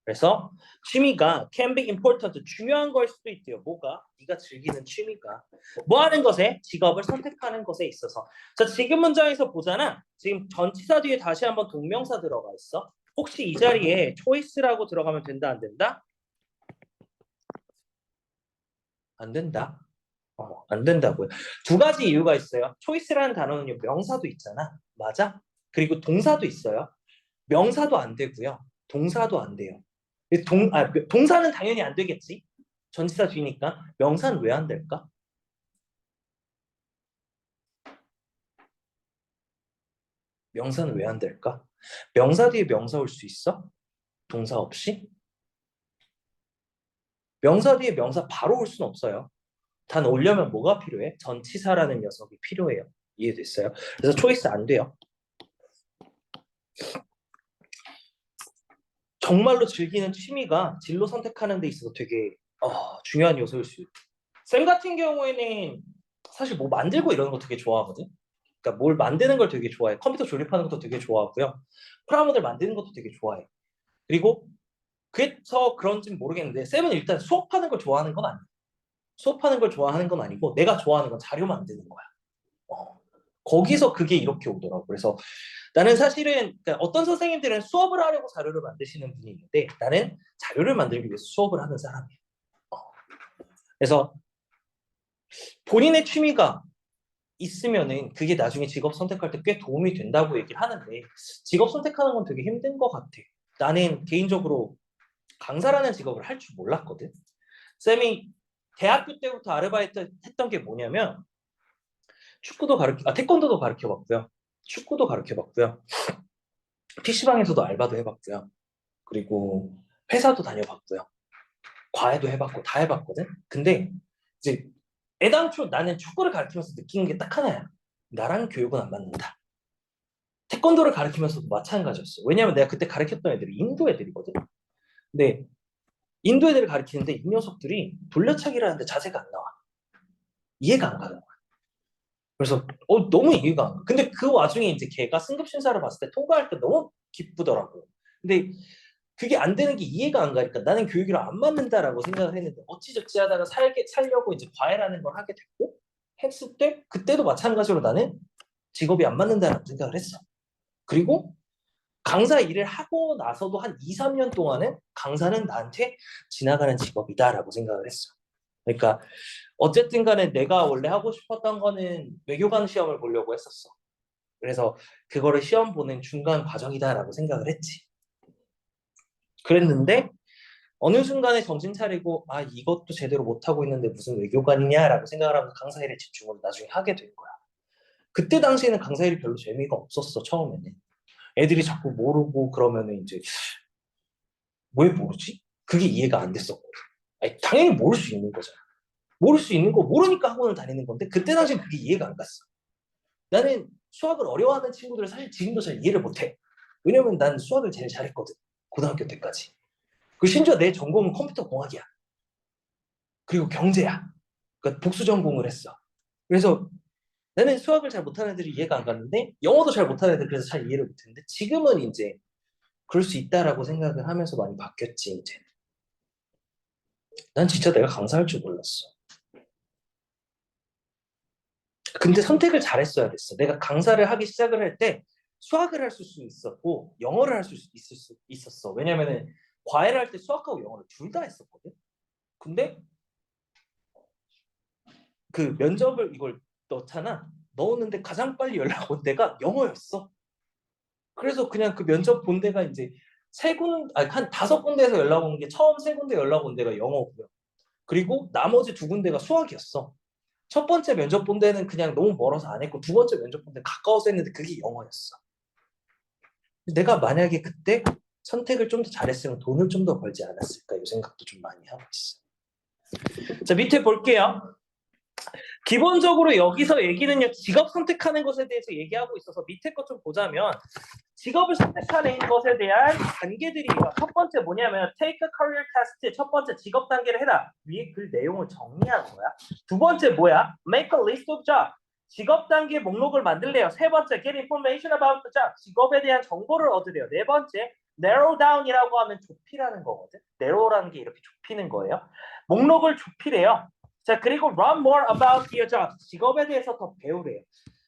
그래서 취미가 can be important, 중요한 걸 수도 있대요. 뭐가? 네가 즐기는 취미가. 뭐 하는 것에? 직업을 선택하는 것에 있어서. 자, 지금 문장에서 보잖아. 지금 전치사 뒤에 다시 한번 동명사 들어가 있어. 혹시 이 자리에 choice라고 들어가면 된다, 안 된다? 안 된다. 안 된다고요. 두 가지 이유가 있어요. choice라는 단어는요, 명사도 있잖아. 맞아? 그리고 동사도 있어요. 명사도 안 되고요. 동사도 안 돼요. 동사는 당연히 안 되겠지. 전치사 뒤니까. 명사는 왜 안 될까? 명사는 왜 안 될까? 명사 뒤에 명사 올 수 있어? 동사 없이? 명사 뒤에 명사 바로 올 수는 없어요. 단 오려면 뭐가 필요해? 전치사라는 녀석이 필요해요. 이해됐어요? 그래서 초이스 안 돼요. 정말로 즐기는 취미가 진로 선택하는 데 있어서 되게 중요한 요소일 수 있어요. 쌤 같은 경우에는 사실 뭐 만들고 이러는 거 되게 좋아하거든. 그러니까 뭘 만드는 걸 되게 좋아해. 컴퓨터 조립하는 것도 되게 좋아하고요. 프라모델 만드는 것도 되게 좋아해. 그리고 그래서 그런지는 모르겠는데 쌤은 일단 수업하는 걸 좋아하는 건 아니야. 수업하는 걸 좋아하는 건 아니고 내가 좋아하는 건 자료 만드는 거야. 어. 거기서 그게 이렇게 오더라고. 그래서 나는 사실은 그러니까 어떤 선생님들은 수업을 하려고 자료를 만드시는 분이 있는데 나는 자료를 만들기 위해서 수업을 하는 사람이에요. 어. 그래서 본인의 취미가 있으면은 그게 나중에 직업 선택할 때 꽤 도움이 된다고 얘기를 하는데 직업 선택하는 건 되게 힘든 것 같아. 나는 개인적으로 강사라는 직업을 할 줄 몰랐거든. 쌤이 대학교 때부터 아르바이트 했던 게 뭐냐면 태권도도 가르쳐 봤고요. 축구도 가르쳐 봤고요. PC방에서도 알바도 해봤고요. 그리고 회사도 다녀봤고요. 과외도 해봤고 다 해봤거든. 근데 이제 애당초 나는 축구를 가르치면서 느낀 게 딱 하나야. 나랑 교육은 안 맞는다. 태권도를 가르치면서도 마찬가지였어. 왜냐면 내가 그때 가르쳤던 애들이 인도 애들이거든. 근데 인도 애들을 가르치는데 이 녀석들이 돌려차기를 하는데 자세가 안 나와. 이해가 안 가는 거야. 그래서 너무 이해가 안 가. 근데 그 와중에 이제 걔가 승급 심사를 봤을 때 통과할 때 너무 기쁘더라고. 근데 그게 안 되는 게 이해가 안 가니까 나는 교육이랑 안 맞는다라고 생각을 했는데 어찌저찌 하다가 살려고 이제 과외라는 걸 하게 됐고 했을 때 그때도 마찬가지로 나는 직업이 안 맞는다라고 생각을 했어. 그리고 강사 일을 하고 나서도 한 2, 3년 동안은 강사는 나한테 지나가는 직업이다라고 생각을 했어. 그러니까 어쨌든 간에 내가 원래 하고 싶었던 거는 외교관 시험을 보려고 했었어. 그래서 그거를 시험 보는 중간 과정이다라고 생각을 했지. 그랬는데 어느 순간에 정신 차리고 이것도 제대로 못하고 있는데 무슨 외교관이냐라고 생각을 하면서 강사 일에 집중을 나중에 하게 된 거야. 그때 당시에는 강사 일이 별로 재미가 없었어, 처음에는. 애들이 자꾸 모르고 그러면은 이제 왜 모르지? 그게 이해가 안 됐었거든. 아니, 당연히 모를 수 있는 거잖아. 모를 수 있는 거 모르니까 학원을 다니는 건데 그때 당시엔 그게 이해가 안 갔어. 나는 수학을 어려워하는 친구들을 사실 지금도 잘 이해를 못해. 왜냐면 난 수학을 제일 잘했거든. 고등학교 때까지. 그 심지어 내 전공은 컴퓨터 공학이야. 그리고 경제야. 그러니까 복수 전공을 했어. 그래서 나는 수학을 잘 못하는 애들이 이해가 안 갔는데 영어도 잘 못하는 애들 그래서 잘 이해를 못했는데 지금은 이제 그럴 수 있다라고 생각을 하면서 많이 바뀌었지 이제. 난 진짜 내가 강사할 줄 몰랐어. 근데 선택을 잘했어야 됐어. 내가 강사를 하기 시작을 할 때 수학을 할 수 있었고 영어를 할 수 있었어. 왜냐면은 과외를 할 때 수학하고 영어를 둘 다 했었거든. 근데 그 면접을 이걸 넣잖아. 넣었는데 가장 빨리 연락 온 데가 영어였어. 그래서 그냥 그 면접 본 데가 이제 한 다섯 군데에서 연락 온 게 처음 세 군데 연락 온 데가 영어고요. 그리고 나머지 두 군데가 수학이었어. 첫 번째 면접 본 데는 그냥 너무 멀어서 안 했고 두 번째 면접 본 데는 가까워서 했는데 그게 영어였어. 내가 만약에 그때 선택을 좀 더 잘했으면 돈을 좀 더 벌지 않았을까 이 생각도 좀 많이 하고 있어. 자, 밑에 볼게요. 기본적으로 여기서 얘기는요, 직업 선택하는 것에 대해서 얘기하고 있어서 밑에 것 좀 보자면 직업을 선택하는 것에 대한 단계들이에요. 첫 번째 뭐냐면 take a career test. 첫 번째 직업 단계를 해라. 위에 글 내용을 정리하는 거야. 두 번째 뭐야? make a list of jobs. 직업 단계 목록을 만들래요. 세 번째 get information about the job. 직업에 대한 정보를 얻으래요. 네 번째 narrow down이라고 하면 좁히라는 거거든. narrow라는 게 이렇게 좁히는 거예요. 목록을 좁히래요. 자, 그리고 learn more about your job. 직업에 대해서 더 배우래요.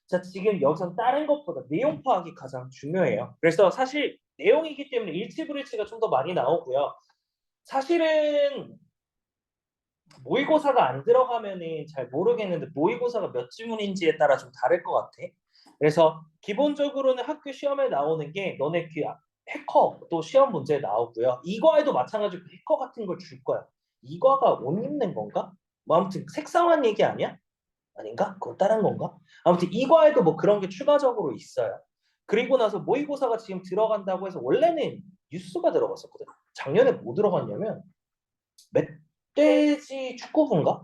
자, 지금 여기서 다른 것보다 내용 파악이 가장 중요해요. 그래서 사실 내용이기 때문에 일치불일치가 좀 더 많이 나오고요. 사실은 모의고사가 안 들어가면은 잘 모르겠는데 모의고사가 몇 지문인지에 따라 좀 다를 것 같아. 그래서 기본적으로는 학교 시험에 나오는 게 너네 그 해커 또 시험 문제에 나오고요. 이과에도 마찬가지로 해커 같은 걸 줄 거야. 이과가 옷 입는 건가? 뭐 아무튼 색상한 얘기 아니야? 아닌가? 그건 다른 건가? 아무튼 이과에도 뭐 그런 게 추가적으로 있어요. 그리고 나서 모의고사가 지금 들어간다고 해서 원래는 뉴스가 들어갔었거든. 작년에 뭐 들어갔냐면 멧돼지 축구부인가?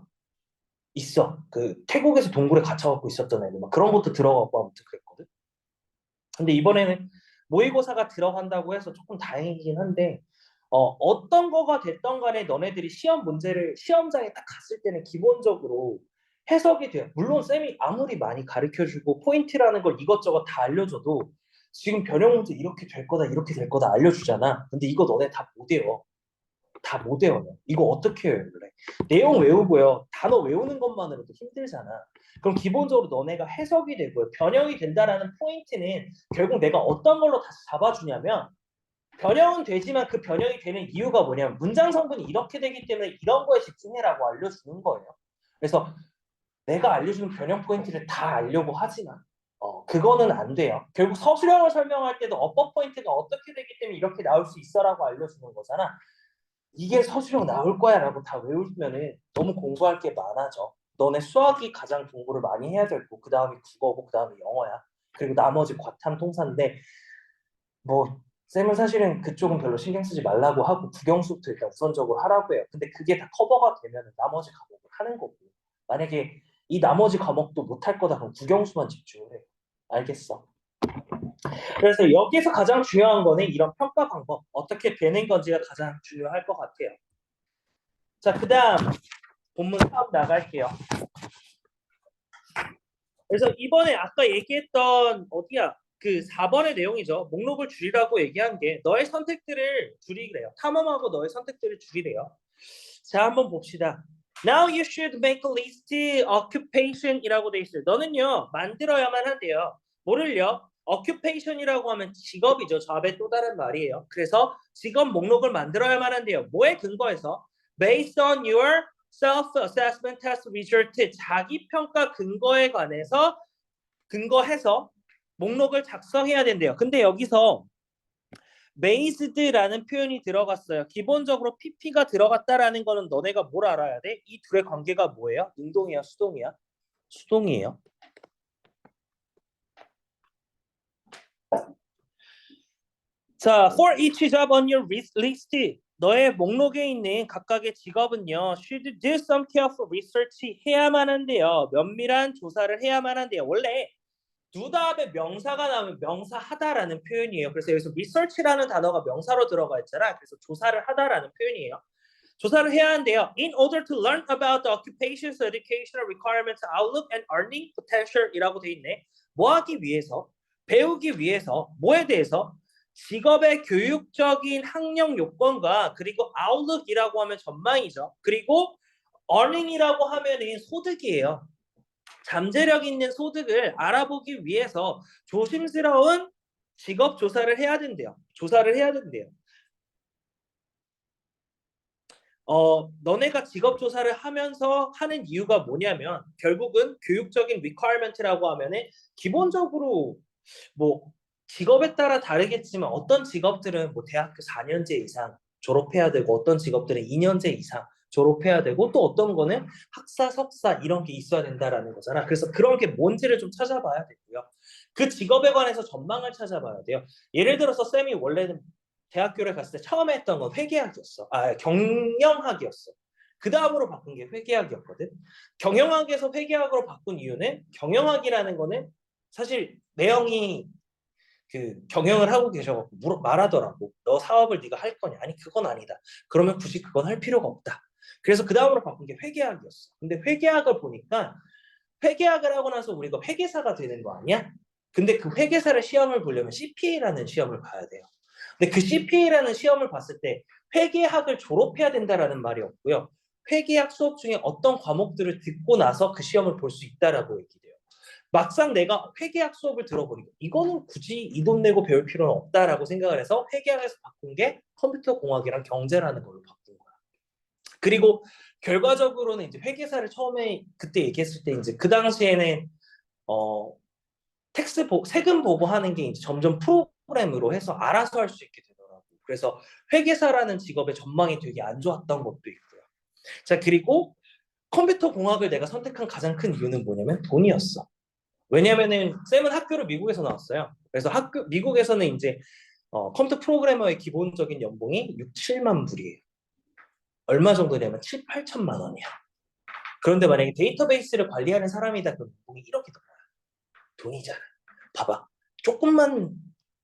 있어. 그 태국에서 동굴에 갇혀갖고 있었던 애들 막 그런 것도 들어가고 아무튼 그랬거든. 근데 이번에는 모의고사가 들어간다고 해서 조금 다행이긴 한데 어떤 거가 됐던 간에 너네들이 시험 문제를 시험장에 딱 갔을 때는 기본적으로 해석이 돼요. 물론 쌤이 아무리 많이 가르쳐주고 포인트라는 걸 이것저것 다 알려줘도 지금 변형 문제 이렇게 될 거다 이렇게 될 거다 알려주잖아. 근데 이거 너네 다 못 외워. 다 못 외워요. 이거 어떻게 외워요? 그래? 내용 외우고요. 단어 외우는 것만으로도 힘들잖아. 그럼 기본적으로 너네가 해석이 되고요. 변형이 된다라는 포인트는 결국 내가 어떤 걸로 다시 잡아주냐면 변형은 되지만 그 변형이 되는 이유가 뭐냐면 문장 성분이 이렇게 되기 때문에 이런 거에 집중해라고 알려주는 거예요. 그래서 내가 알려주는 변형 포인트를 다 알려고 하지만 그거는 안 돼요. 결국 서술형을 설명할 때도 어법 포인트가 어떻게 되기 때문에 이렇게 나올 수 있어라고 알려주는 거잖아. 이게 서술형 나올 거야 라고 다 외우면은 너무 공부할 게 많아져. 너네 수학이 가장 공부를 많이 해야 되고 그 다음에 국어고 그 다음에 영어야. 그리고 나머지 과탐 통사인데 뭐 쌤은 사실은 그쪽은 별로 신경 쓰지 말라고 하고 국영수부터 일단 우선적으로 하라고 해요. 근데 그게 다 커버가 되면 나머지 과목을 하는 거고 만약에 이 나머지 과목도 못할 거다 그럼 국영수만 집중을 해. 알겠어. 그래서 여기서 가장 중요한 거는 이런 평가 방법 어떻게 되는 건지가 가장 중요할 것 같아요. 자, 그 다음 본문 다음 나갈게요. 그래서 이번에 아까 얘기했던 어디야? 그 4번의 내용이죠. 목록을 줄이라고 얘기한 게 너의 선택들을 줄이래요. 탐험하고 너의 선택들을 줄이래요. 자, 한번 봅시다. Now you should make a list occupation이라고 돼 있어요. 너는요 만들어야만 한대요. 뭐를요? occupation이라고 하면 직업이죠. 잡의 또 다른 말이에요. 그래서 직업 목록을 만들어야만 한대요. 뭐에 근거해서? Based on your self-assessment test result. 자기 평가 근거에 관해서 근거해서 목록을 작성해야 된대요. 근데 여기서 based라는 표현이 들어갔어요. 기본적으로 pp가 들어갔다라는 거는 너네가 뭘 알아야 돼? 이 둘의 관계가 뭐예요? 능동이야, 수동이야? 수동이에요. 자, for each job on your list, 너의 목록에 있는 각각의 직업은요, should do some careful research 해야만 한대요. 면밀한 조사를 해야만 한대요. 원래 do 다음에 명사가 나오면 명사하다라는 표현이에요. 그래서 여기서 research라는 단어가 명사로 들어가 있잖아. 그래서 조사를 하다라는 표현이에요. 조사를 해야 한대요. In order to learn about the occupation's educational requirements, outlook and earning potential이라고 돼 있네. 뭐 하기 위해서? 배우기 위해서 뭐에 대해서? 직업의 교육적인 학력 요건과 그리고 outlook이라고 하면 전망이죠. 그리고 earning이라고 하면은 소득이에요. 잠재력 있는 소득을 알아보기 위해서 조심스러운 직업 조사를 해야 된대요. 조사를 해야 된대요. 너네가 직업 조사를 하면서 하는 이유가 뭐냐면 결국은 교육적인 requirement라고 하면은 기본적으로 뭐 직업에 따라 다르겠지만 어떤 직업들은 뭐 대학교 4년제 이상 졸업해야 되고 어떤 직업들은 2년제 이상 졸업해야 되고 또 어떤 거는 학사, 석사 이런 게 있어야 된다라는 거잖아. 그래서 그런 게 뭔지를 좀 찾아봐야 되고요. 그 직업에 관해서 전망을 찾아봐야 돼요. 예를 들어서 쌤이 원래는 대학교를 갔을 때 처음에 했던 건 회계학이었어. 경영학이었어. 그 다음으로 바꾼 게 회계학이었거든. 경영학에서 회계학으로 바꾼 이유는 경영학이라는 거는 사실 내용이 그 경영을 하고 계셔갖고 말하더라고. 너 사업을 네가 할 거냐? 아니 그건 아니다. 그러면 굳이 그건 할 필요가 없다. 그래서 그 다음으로 바꾼 게 회계학이었어. 근데 회계학을 보니까 회계학을 하고 나서 우리가 회계사가 되는 거 아니야? 근데 그 회계사를 시험을 보려면 CPA라는 시험을 봐야 돼요. 근데 그 CPA라는 시험을 봤을 때 회계학을 졸업해야 된다라는 말이 없고요. 회계학 수업 중에 어떤 과목들을 듣고 나서 그 시험을 볼 수 있다라고 얘기돼요. 막상 내가 회계학 수업을 들어보니까 이거는 굳이 이 돈 내고 배울 필요는 없다라고 생각을 해서 회계학에서 바꾼 게 컴퓨터 공학이랑 경제라는 걸로 바꾼 거야. 그리고 결과적으로는 이제 회계사를 처음에 그때 얘기했을 때 이제 그 당시에는 어 세금 보고하는 게 이제 점점 프로그램으로 해서 알아서 할 수 있게 되더라고. 그래서 회계사라는 직업의 전망이 되게 안 좋았던 것도 있고요. 자, 그리고 컴퓨터 공학을 내가 선택한 가장 큰 이유는 뭐냐면 돈이었어. 왜냐면은 쌤은 학교를 미국에서 나왔어요. 그래서 미국에서는 이제 컴퓨터 프로그래머의 기본적인 연봉이 6, 7만 불이에요. 얼마 정도냐면 7, 8천만 원이야. 그런데 만약에 데이터베이스를 관리하는 사람이다 그럼 연봉이 1억이 넘어요. 돈이잖아. 봐봐. 조금만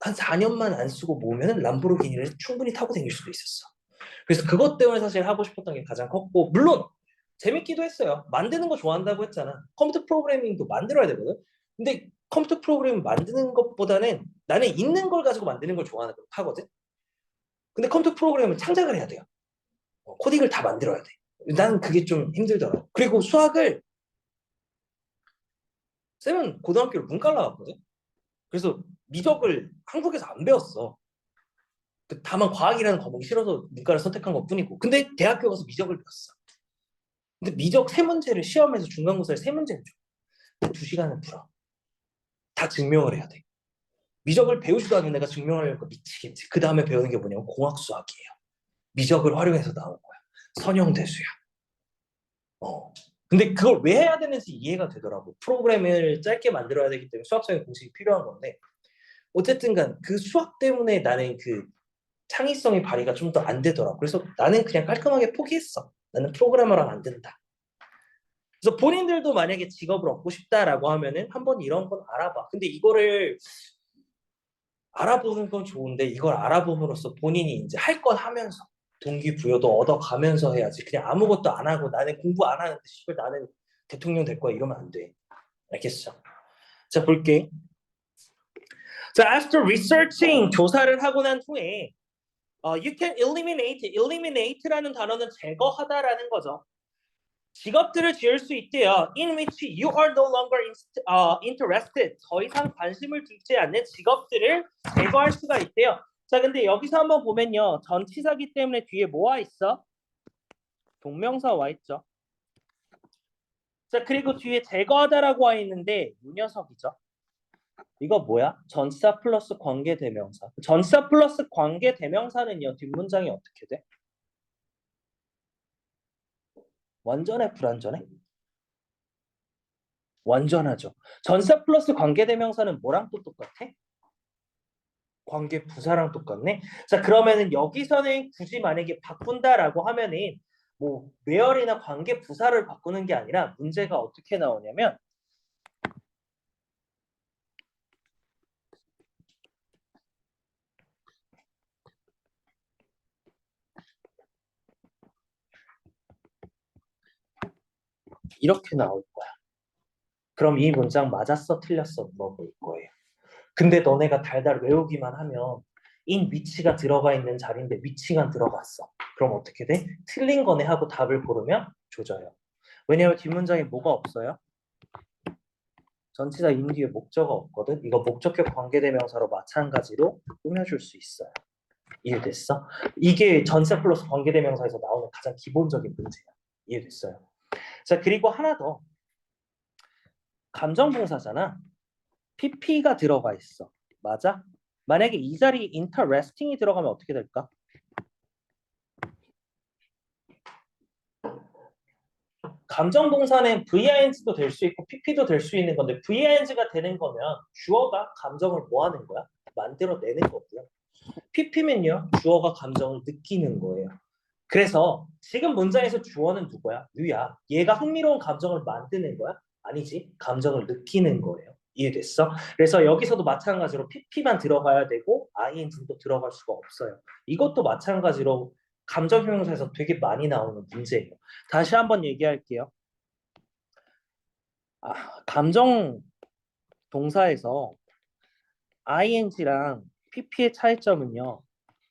한 4년만 안 쓰고 모으면 람보르기니를 충분히 타고 다닐 수도 있었어. 그래서 그것 때문에 사실 하고 싶었던 게 가장 컸고 물론 재밌기도 했어요. 만드는 거 좋아한다고 했잖아. 컴퓨터 프로그래밍도 만들어야 되거든. 근데 컴퓨터 프로그래밍 만드는 것보다는 나는 있는 걸 가지고 만드는 걸 하거든. 근데 컴퓨터 프로그래밍은 창작을 해야 돼요. 코딩을 다 만들어야 돼. 나는 그게 좀 힘들더라고. 그리고 수학을 쌤은 고등학교를 문과 나왔거든. 그래서 미적을 한국에서 안 배웠어. 다만 과학이라는 과목이 싫어서 문과를 선택한 것 뿐이고. 근데 대학교 가서 미적을 배웠어. 근데 미적 세 문제를 시험에서 중간고사에 세 문제를 줘. 2시간을 풀어. 다 증명을 해야 돼. 미적을 배우지도 않는 내가 증명하려니까 미치겠지. 그 다음에 배우는 게 뭐냐면 공학수학이에요. 미적을 활용해서 나온 거야. 선형대수야. 근데 그걸 왜 해야 되는지 이해가 되더라고. 프로그램을 짧게 만들어야 되기 때문에 수학적인 공식이 필요한 건데 어쨌든 간 그 수학 때문에 나는 그 창의성의 발휘가 좀 더 안 되더라고. 그래서 나는 그냥 깔끔하게 포기했어. 나는 프로그래머랑 안 된다. 그래서 본인들도 만약에 직업을 얻고 싶다라고 하면은 한번 이런 건 알아봐. 근데 이거를 알아보는 건 좋은데 이걸 알아봄으로써 본인이 이제 할 건 하면서 동기부여도 얻어가면서 해야지. 그냥 아무것도 안 하고 나는 공부 안 하는데 씨발 나는 대통령 될 거야 이러면 안 돼. 알겠어? 자 볼게. 자 after researching 조사를 하고 난 후에 you can eliminate라는 단어는 제거하다라는 거죠. 직업들을 지을 수 있대요. In which you are no longer interested. 더 이상 관심을 두지 않는 직업들을 제거할 수가 있대요. 자, 근데 여기서 한번 보면요. 전치사기 때문에 뒤에 뭐와 있어? 동명사 와 있죠. 자, 그리고 뒤에 제거하다라고 와 있는데 이 녀석이죠. 이거 뭐야? 전치사 플러스 관계대명사. 전치사 플러스 관계대명사는요. 뒷문장이 어떻게 돼? 완전해, 불완전해? 완전하죠. 전치사 플러스 관계대명사는 뭐랑 또 똑같아? 관계 부사랑 똑같네. 자, 그러면은 여기서는 굳이 만약에 바꾼다라고 하면은 뭐 where이나 관계 부사를 바꾸는 게 아니라 문제가 어떻게 나오냐면 이렇게 나올 거야. 그럼 이 문장 맞았어, 틀렸어 물어볼 거예요. 근데 너네가 달달 외우기만 하면 in 위치가 들어가 있는 자리인데 위치가 들어갔어. 그럼 어떻게 돼? 틀린 거네 하고 답을 고르면 조져요. 왜냐면 뒷문장에 뭐가 없어요? 전치사 인 뒤에 목적어 없거든. 이거 목적격 관계대명사로 마찬가지로 꾸며줄 수 있어요. 이해됐어? 이게 전치사 플러스 관계대명사에서 나오는 가장 기본적인 문제야. 이해됐어요? 자, 그리고 하나 더. 감정동사잖아. pp가 들어가 있어. 맞아? 만약에 이 자리에 interesting이 들어가면 어떻게 될까? 감정 동사는 VING도 될 수 있고 PP도 될 수 있는 건데 VING가 되는 거면 주어가 감정을 뭐 하는 거야? 만들어내는 거고요. PP면요. 주어가 감정을 느끼는 거예요. 그래서 지금 문장에서 주어는 누구야? 유야. 얘가 흥미로운 감정을 만드는 거야? 아니지. 감정을 느끼는 거예요. 이해됐어? 그래서 여기서도 마찬가지로 PP만 들어가야 되고 ING도 들어갈 수가 없어요. 이것도 마찬가지로 감정 형용사에서 되게 많이 나오는 문제예요. 다시 한번 얘기할게요. 감정 동사에서 ing랑 pp의 차이점은요.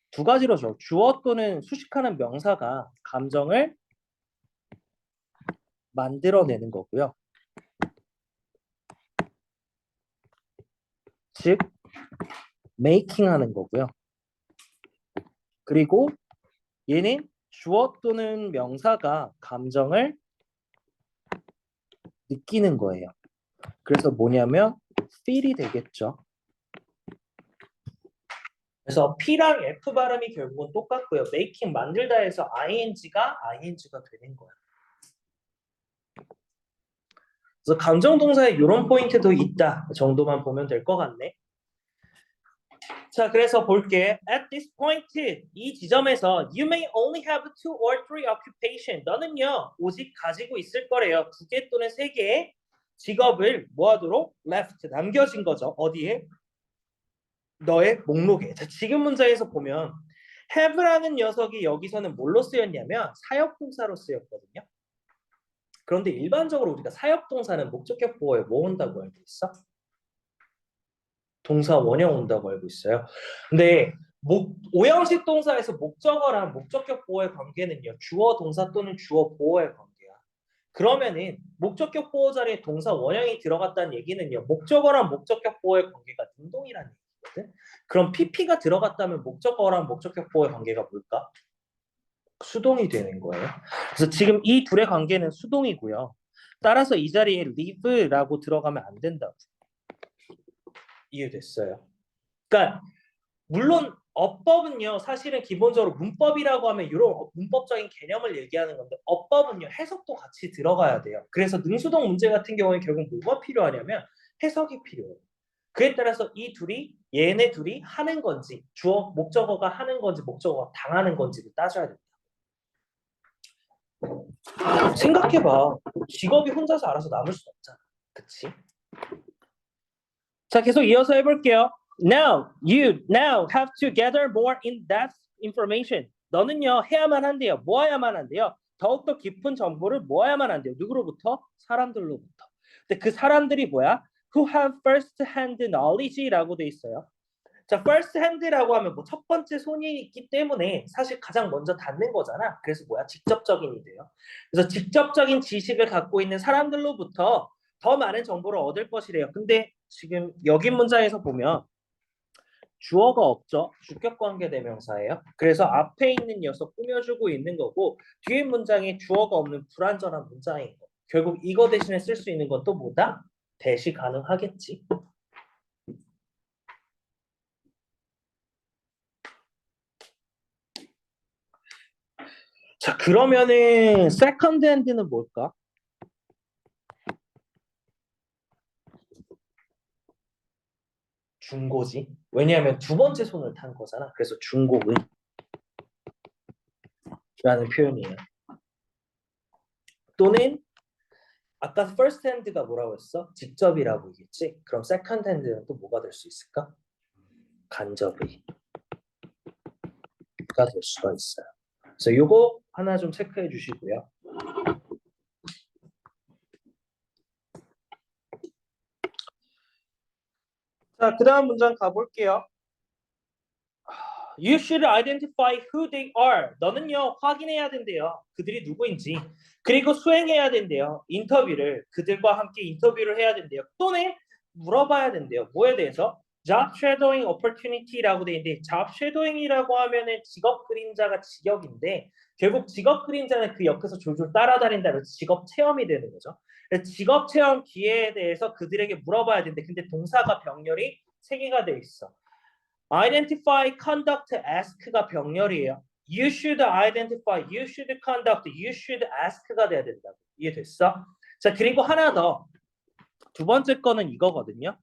두 가지로죠. 주어 또는 수식하는 명사가 감정을 만들어내는 거고요. 즉 making 하는 거고요. 그리고 얘는 주어 또는 명사가 감정을 느끼는 거예요. 그래서 뭐냐면 feel이 되겠죠. 그래서 P랑 F 발음이 결국은 똑같고요. making 만들다 해서 ing가 되는 거야. 그래서 감정 동사에 이런 포인트도 있다 정도만 보면 될 것 같네. 자, 그래서 볼게. At this point, 이 지점에서 you may only have 2 or 3 occupation. 너는요, 오직 가지고 있을 거래요. 2개 또는 3개의 직업을 뭐하도록 left, 남겨진 거죠. 어디에? 너의 목록에. 자, 지금 문장에서 보면 have라는 녀석이 여기서는 뭘로 쓰였냐면 사역동사로 쓰였거든요. 그런데 일반적으로 우리가 사역동사는 목적격 보호에 뭐 온다고 알고 있어? 동사 원형 온다고 알고 있어요. 근데 오형식 동사에서 목적어랑 목적격 보호의 관계는요. 주어 동사 또는 주어 보호의 관계야. 그러면은 목적격 보호 자리에 동사 원형이 들어갔다는 얘기는요. 목적어랑 목적격 보호의 관계가 능동이라는 얘기거든. 그럼 PP가 들어갔다면 목적어랑 목적격 보호의 관계가 뭘까? 수동이 되는 거예요. 그래서 지금 이 둘의 관계는 수동이고요. 따라서 이 자리에 live라고 들어가면 안 된다고. 이해됐어요? 그러니까 물론 어법은요 사실은 기본적으로 문법이라고 하면 이런 문법적인 개념을 얘기하는 건데 어법은요 해석도 같이 들어가야 돼요. 그래서 능수동 문제 같은 경우에 결국 뭐가 필요하냐면 해석이 필요해요. 그에 따라서 이 둘이 얘네 둘이 하는 건지 주어 목적어가 하는 건지 목적어가 당하는 건지를 따져야 된다. 생각해봐. 직업이 혼자서 알아서 남을 수 없잖아. 그치? 자, 계속 이어서 해볼게요. Now, you now have to gather more in-depth information. 너는요, 해야만 한대요. 모아야만 한대요. 더욱더 깊은 정보를 모아야만 한대요. 누구로부터? 사람들로부터. 근데 그 사람들이 뭐야? Who have first-hand knowledge라고 돼 있어요. 자, first-hand라고 하면 뭐 첫 번째 손이 있기 때문에 사실 가장 먼저 닿는 거잖아. 그래서 뭐야? 직접적인이 돼요. 그래서 직접적인 지식을 갖고 있는 사람들로부터 더 많은 정보를 얻을 것이래요. 근데 지금 여기 문장에서 보면 주어가 없죠. 주격관계 대명사예요. 그래서 앞에 있는 녀석 꾸며주고 있는 거고 뒤에 문장에 주어가 없는 불완전한 문장인 거. 결국 이거 대신에 쓸 수 있는 건 또 뭐다? 대시 가능하겠지. 자, 그러면은 세컨드 핸드는 뭘까? 중고지. 왜냐하면 두 번째 손을 탄 거잖아. 그래서 중고의 라는 표현이에요. 또는 아까 first hand가 뭐라고 했어? 직접이라고 얘기했지? 그럼 second hand는 또 뭐가 될 수 있을까? 간접의가 될 수가 있어요. 그래서 요거 하나 좀 체크해 주시고요. 자, 그 다음 문장 가볼게요. You should identify who they are. 너는요, 확인해야 된대요. 그들이 누구인지. 그리고 수행해야 된대요. 인터뷰를. 그들과 함께 인터뷰를 해야 된대요. 또는 물어봐야 된대요. 뭐에 대해서? Job shadowing opportunity라고 돼 있는데 job shadowing이라고 하면은 직업 그림자가 직역인데 결국 직업 그림자는 그 옆에서 졸졸 따라다닌다면 직업 체험이 되는 거죠. 직업 체험 기회에 대해서 그들에게 물어봐야 되는데 근데 동사가 병렬이 3개가 돼 있어. identify, conduct, ask가 병렬이에요. You should identify, you should conduct, you should ask가 돼야 된다고. 이해됐어? 자, 그리고 하나 더. 두 번째 거는 이거거든요.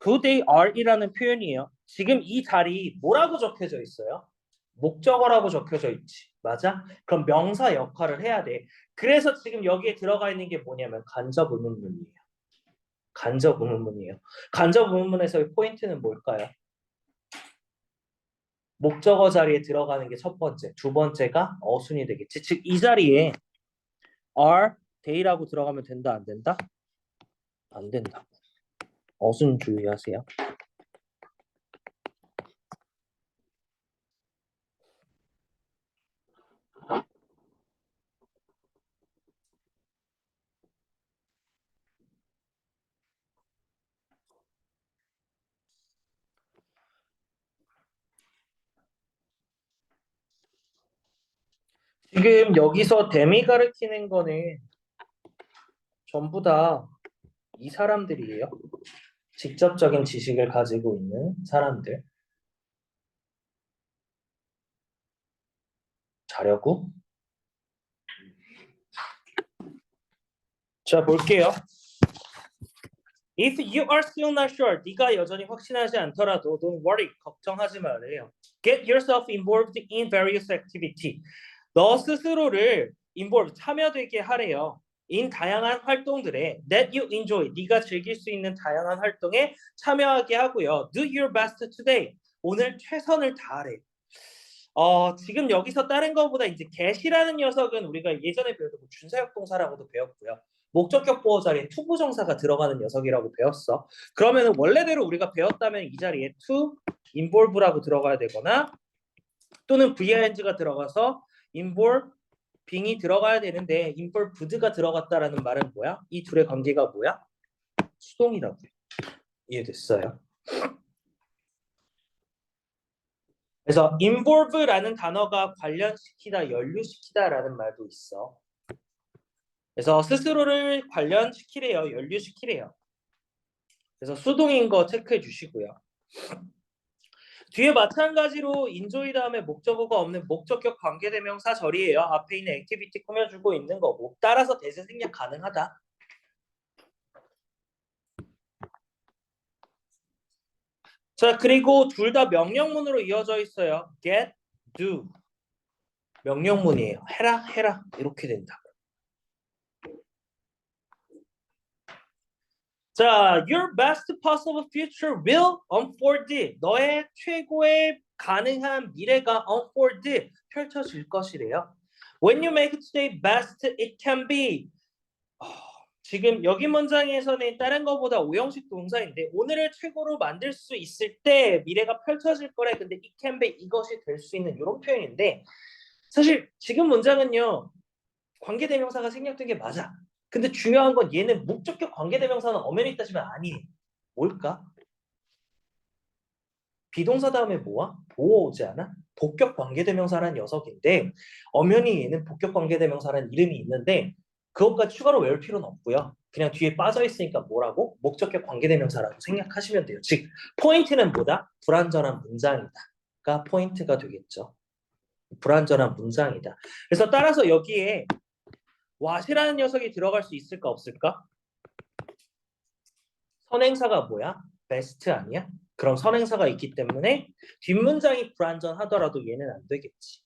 Who they are이라는 표현이에요. 지금 이 자리 뭐라고 적혀져 있어요? 목적어라고 적혀져 있지. 맞아? 그럼 명사 역할을 해야 돼. 그래서 지금 여기에 들어가 있는 게 뭐냐면 간접 의문문이에요. 간접 의문문이에요. 간접 의문문에서의 포인트는 뭘까요? 목적어 자리에 들어가는 게 첫 번째, 두 번째가 어순이 되겠지. 즉 이 자리에 are, they라고 들어가면 된다, 안 된다? 안 된다. 어순 주의하세요. 지금 여기서 댐이 가르치는 거는 전부 다 이 사람들이에요. 직접적인 지식을 가지고 있는 사람들. 자려고? 자, 볼게요. If you are still not sure, 네가 여전히 확신하지 않더라도 don't worry, 걱정하지 말아요. Get yourself involved in various activity. 너 스스로를 involve, 참여되게 하래요. in 다양한 활동들에 that you enjoy, 네가 즐길 수 있는 다양한 활동에 참여하게 하고요. Do your best today. 오늘 최선을 다하래. 지금 여기서 다른 것보다 이제 get이라는 녀석은 우리가 예전에 배웠던 준사역 동사라고도 배웠고요. 목적격 보호 자리에 투부정사가 들어가는 녀석이라고 배웠어. 그러면 원래대로 우리가 배웠다면 이 자리에 to involve라고 들어가야 되거나 또는 VING가 들어가서 involve being이 들어가야 되는데 involved가 들어갔다라는 말은 뭐야? 이 둘의 관계가 뭐야? 수동이라고. 이해됐어요? 그래서 involve라는 단어가 관련시키다, 연루시키다라는 말도 있어. 그래서 스스로를 관련시키래요, 연루시키래요. 그래서 수동인 거 체크해 주시고요. 뒤에 마찬가지로 enjoy 다음에 목적어가 없는 목적격 관계대명사 절이에요. 앞에 있는 액티비티 꾸며주고 있는 거고. 따라서 대세 생략 가능하다. 자, 그리고 둘 다 명령문으로 이어져 있어요. get, do. 명령문이에요. 해라, 해라. 이렇게 된다. 자, your best possible future will unfold. 너의 최고의 가능한 미래가 unfold, 펼쳐질 것이래요. When you make today best it can be. 지금 여기 문장에서는 다른 것보다 오형식 동사인데 오늘을 최고로 만들 수 있을 때 미래가 펼쳐질 거래. 근데 it can be 이것이 될 수 있는 이런 표현인데 사실 지금 문장은요. 관계대명사가 생략된 게 맞아. 근데 중요한 건 얘는 목적격 관계대명사는 엄연히 따지면 아니에요. 뭘까? 비동사 다음에 뭐야? 보어 오지 않아? 복격 관계대명사라는 녀석인데 엄연히 얘는 복격 관계대명사라는 이름이 있는데 그것까지 추가로 외울 필요는 없고요. 그냥 뒤에 빠져 있으니까 뭐라고? 목적격 관계대명사라고 생각하시면 돼요. 즉 포인트는 뭐다? 불완전한 문장이다가 포인트가 되겠죠. 불완전한 문장이다. 그래서 따라서 여기에 what이라는 녀석이 들어갈 수 있을까 없을까? 선행사가 뭐야? best 아니야? 그럼 선행사가 있기 때문에 뒷문장이 불완전하더라도 얘는 안 되겠지.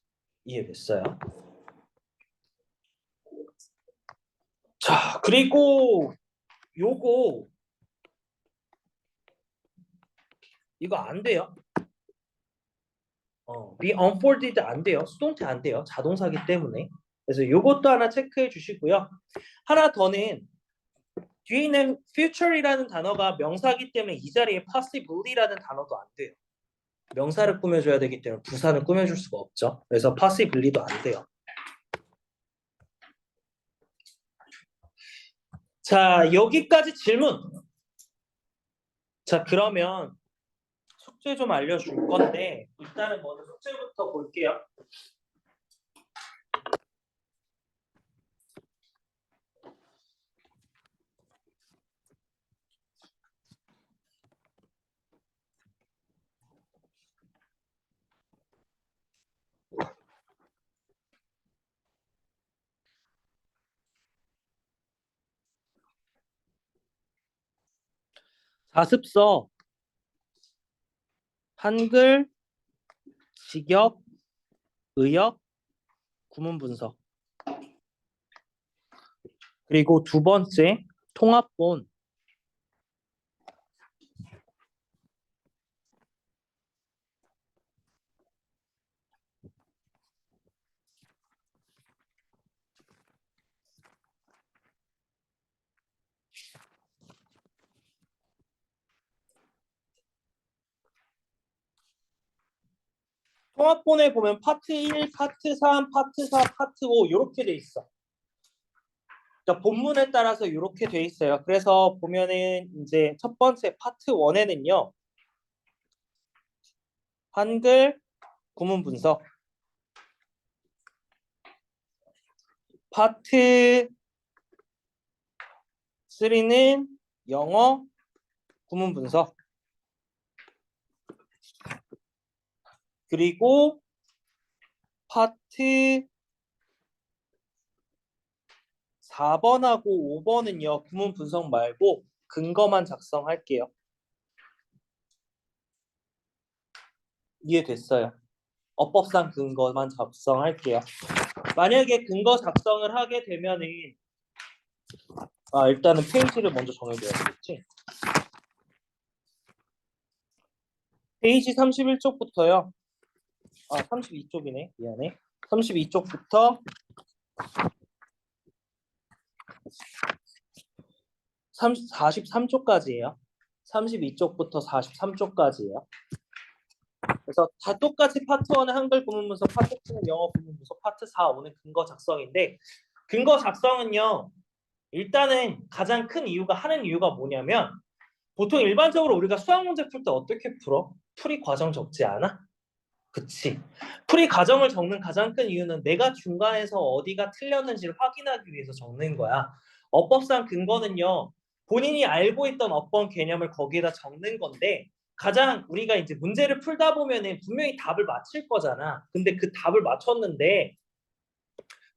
이해됐어요? 자, 그리고 요거 이거 안 돼요. be unfolded 안 돼요. 수동태 안 돼요. 자동사기 때문에. 그래서 요것도 하나 체크해 주시고요. 하나 더는 뒤에 있는 future이라는 단어가 명사기 때문에 이 자리에 possibly라는 단어도 안 돼요. 명사를 꾸며줘야 되기 때문에 부사는 꾸며줄 수가 없죠. 그래서 possibly도 안 돼요. 자, 여기까지 질문. 자, 그러면 숙제 좀 알려줄 건데 일단은 먼저 숙제부터 볼게요. 자습서, 한글, 직역, 의역, 구문 분석. 그리고 두 번째, 통합본. 통합본에 보면 파트 1, 파트 3, 파트 4, 파트 5 이렇게 돼 있어. 그러니까 본문에 따라서 이렇게 돼 있어요. 그래서 보면은 이제 첫 번째 파트 1에는요. 한글 구문 분석. 파트 3는 영어 구문 분석. 그리고 파트 4번하고 5번은요. 구문 분석 말고 근거만 작성할게요. 이해됐어요? 어법상 근거만 작성할게요. 만약에 근거 작성을 하게 되면은 일단은 페이지를 먼저 정해줘야 되겠지. 페이지 31쪽부터요. 32쪽이네. 미안해. 32쪽부터 43쪽까지예요. 32쪽부터 43쪽까지예요. 그래서 다 똑같이 파트 1은 한글 구문 분석, 파트 2는 영어 구문 분석, 파트 4, 5는 근거 작성인데 근거 작성은요. 일단은 가장 큰 이유가 하는 이유가 뭐냐면 보통 일반적으로 우리가 수학 문제 풀 때 어떻게 풀어? 풀이 과정 적지 않아? 그치. 풀이 과정을 적는 가장 큰 이유는 내가 중간에서 어디가 틀렸는지를 확인하기 위해서 적는 거야. 어법상 근거는요. 본인이 알고 있던 어법 개념을 거기에다 적는 건데 가장 우리가 이제 문제를 풀다 보면은 분명히 답을 맞힐 거잖아. 근데 그 답을 맞췄는데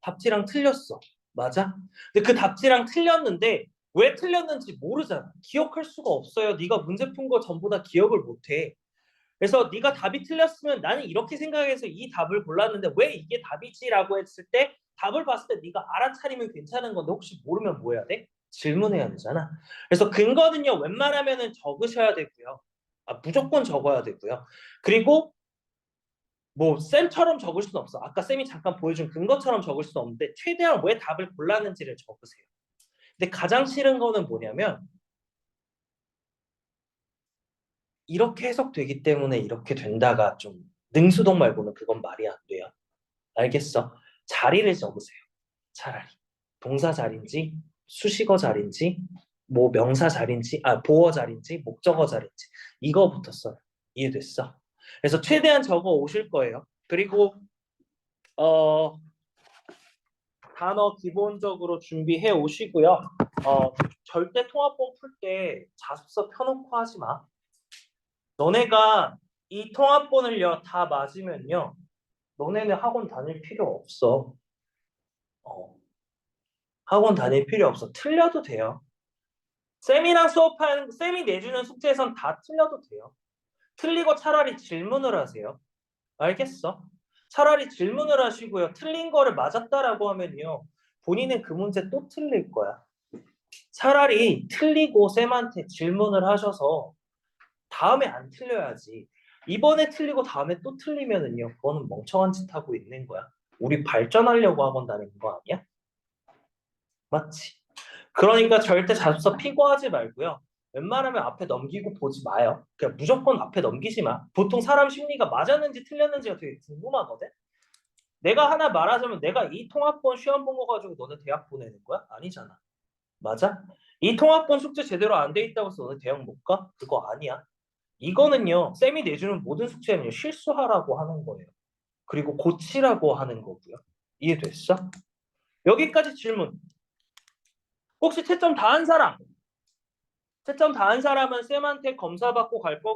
답지랑 틀렸어. 맞아? 근데 그 답지랑 틀렸는데 왜 틀렸는지 모르잖아. 기억할 수가 없어요. 네가 문제 푼 거 전부 다 기억을 못해. 그래서 네가 답이 틀렸으면 나는 이렇게 생각해서 이 답을 골랐는데 왜 이게 답이지라고 했을 때 답을 봤을 때 네가 알아차리면 괜찮은 건데 혹시 모르면 뭐 해야 돼? 질문해야 되잖아. 그래서 근거는요 웬만하면은 적으셔야 되고요. 무조건 적어야 되고요. 그리고 뭐 쌤처럼 적을 수는 없어. 아까 쌤이 잠깐 보여준 근거처럼 적을 수는 없는데 최대한 왜 답을 골랐는지를 적으세요. 근데 가장 싫은 거는 뭐냐면 이렇게 해석되기 때문에 이렇게 된다가 좀 능수동 말고는 그건 말이 안 돼요. 알겠어? 자리를 적으세요. 차라리 동사 자리인지 수식어 자리인지 뭐 명사 자리인지 보어 자리인지 목적어 자리인지 이거부터 써요. 이해됐어? 그래서 최대한 적어 오실 거예요. 그리고 어 단어 기본적으로 준비해 오시고요. 절대 통합본 풀 때 자습서 펴놓고 하지 마. 너네가 이 통합본을요 다 맞으면요. 너네는 학원 다닐 필요 없어. 학원 다닐 필요 없어. 틀려도 돼요. 쌤이랑 수업하는 쌤이 내주는 숙제에선 다 틀려도 돼요. 틀리고 차라리 질문을 하세요. 알겠어? 차라리 질문을 하시고요. 틀린 거를 맞았다라고 하면요. 본인은 그 문제 또 틀릴 거야. 차라리 틀리고 쌤한테 질문을 하셔서 다음에 안 틀려야지. 이번에 틀리고 다음에 또 틀리면은요. 그거는 멍청한 짓 하고 있는 거야. 우리 발전하려고 학원 다니는 거 아니야? 맞지? 그러니까 절대 자습서 피고하지 말고요. 웬만하면 앞에 넘기고 보지 마요. 그냥 무조건 앞에 넘기지 마. 보통 사람 심리가 맞았는지 틀렸는지가 되게 궁금하거든. 내가 하나 말하자면 내가 이 통합본 시험 본 거 가지고 너네 대학 보내는 거야? 아니잖아. 맞아? 이 통합본 숙제 제대로 안 돼 있다고 해서 너네 대학 못 가? 그거 아니야. 이거는요. 쌤이 내주는 모든 숙제는요. 실수하라고 하는 거예요. 그리고 고치라고 하는 거고요. 이해됐어? 여기까지 질문. 혹시 채점 다 한 사람? 채점 다 한 사람은 쌤한테 검사 받고 갈 거고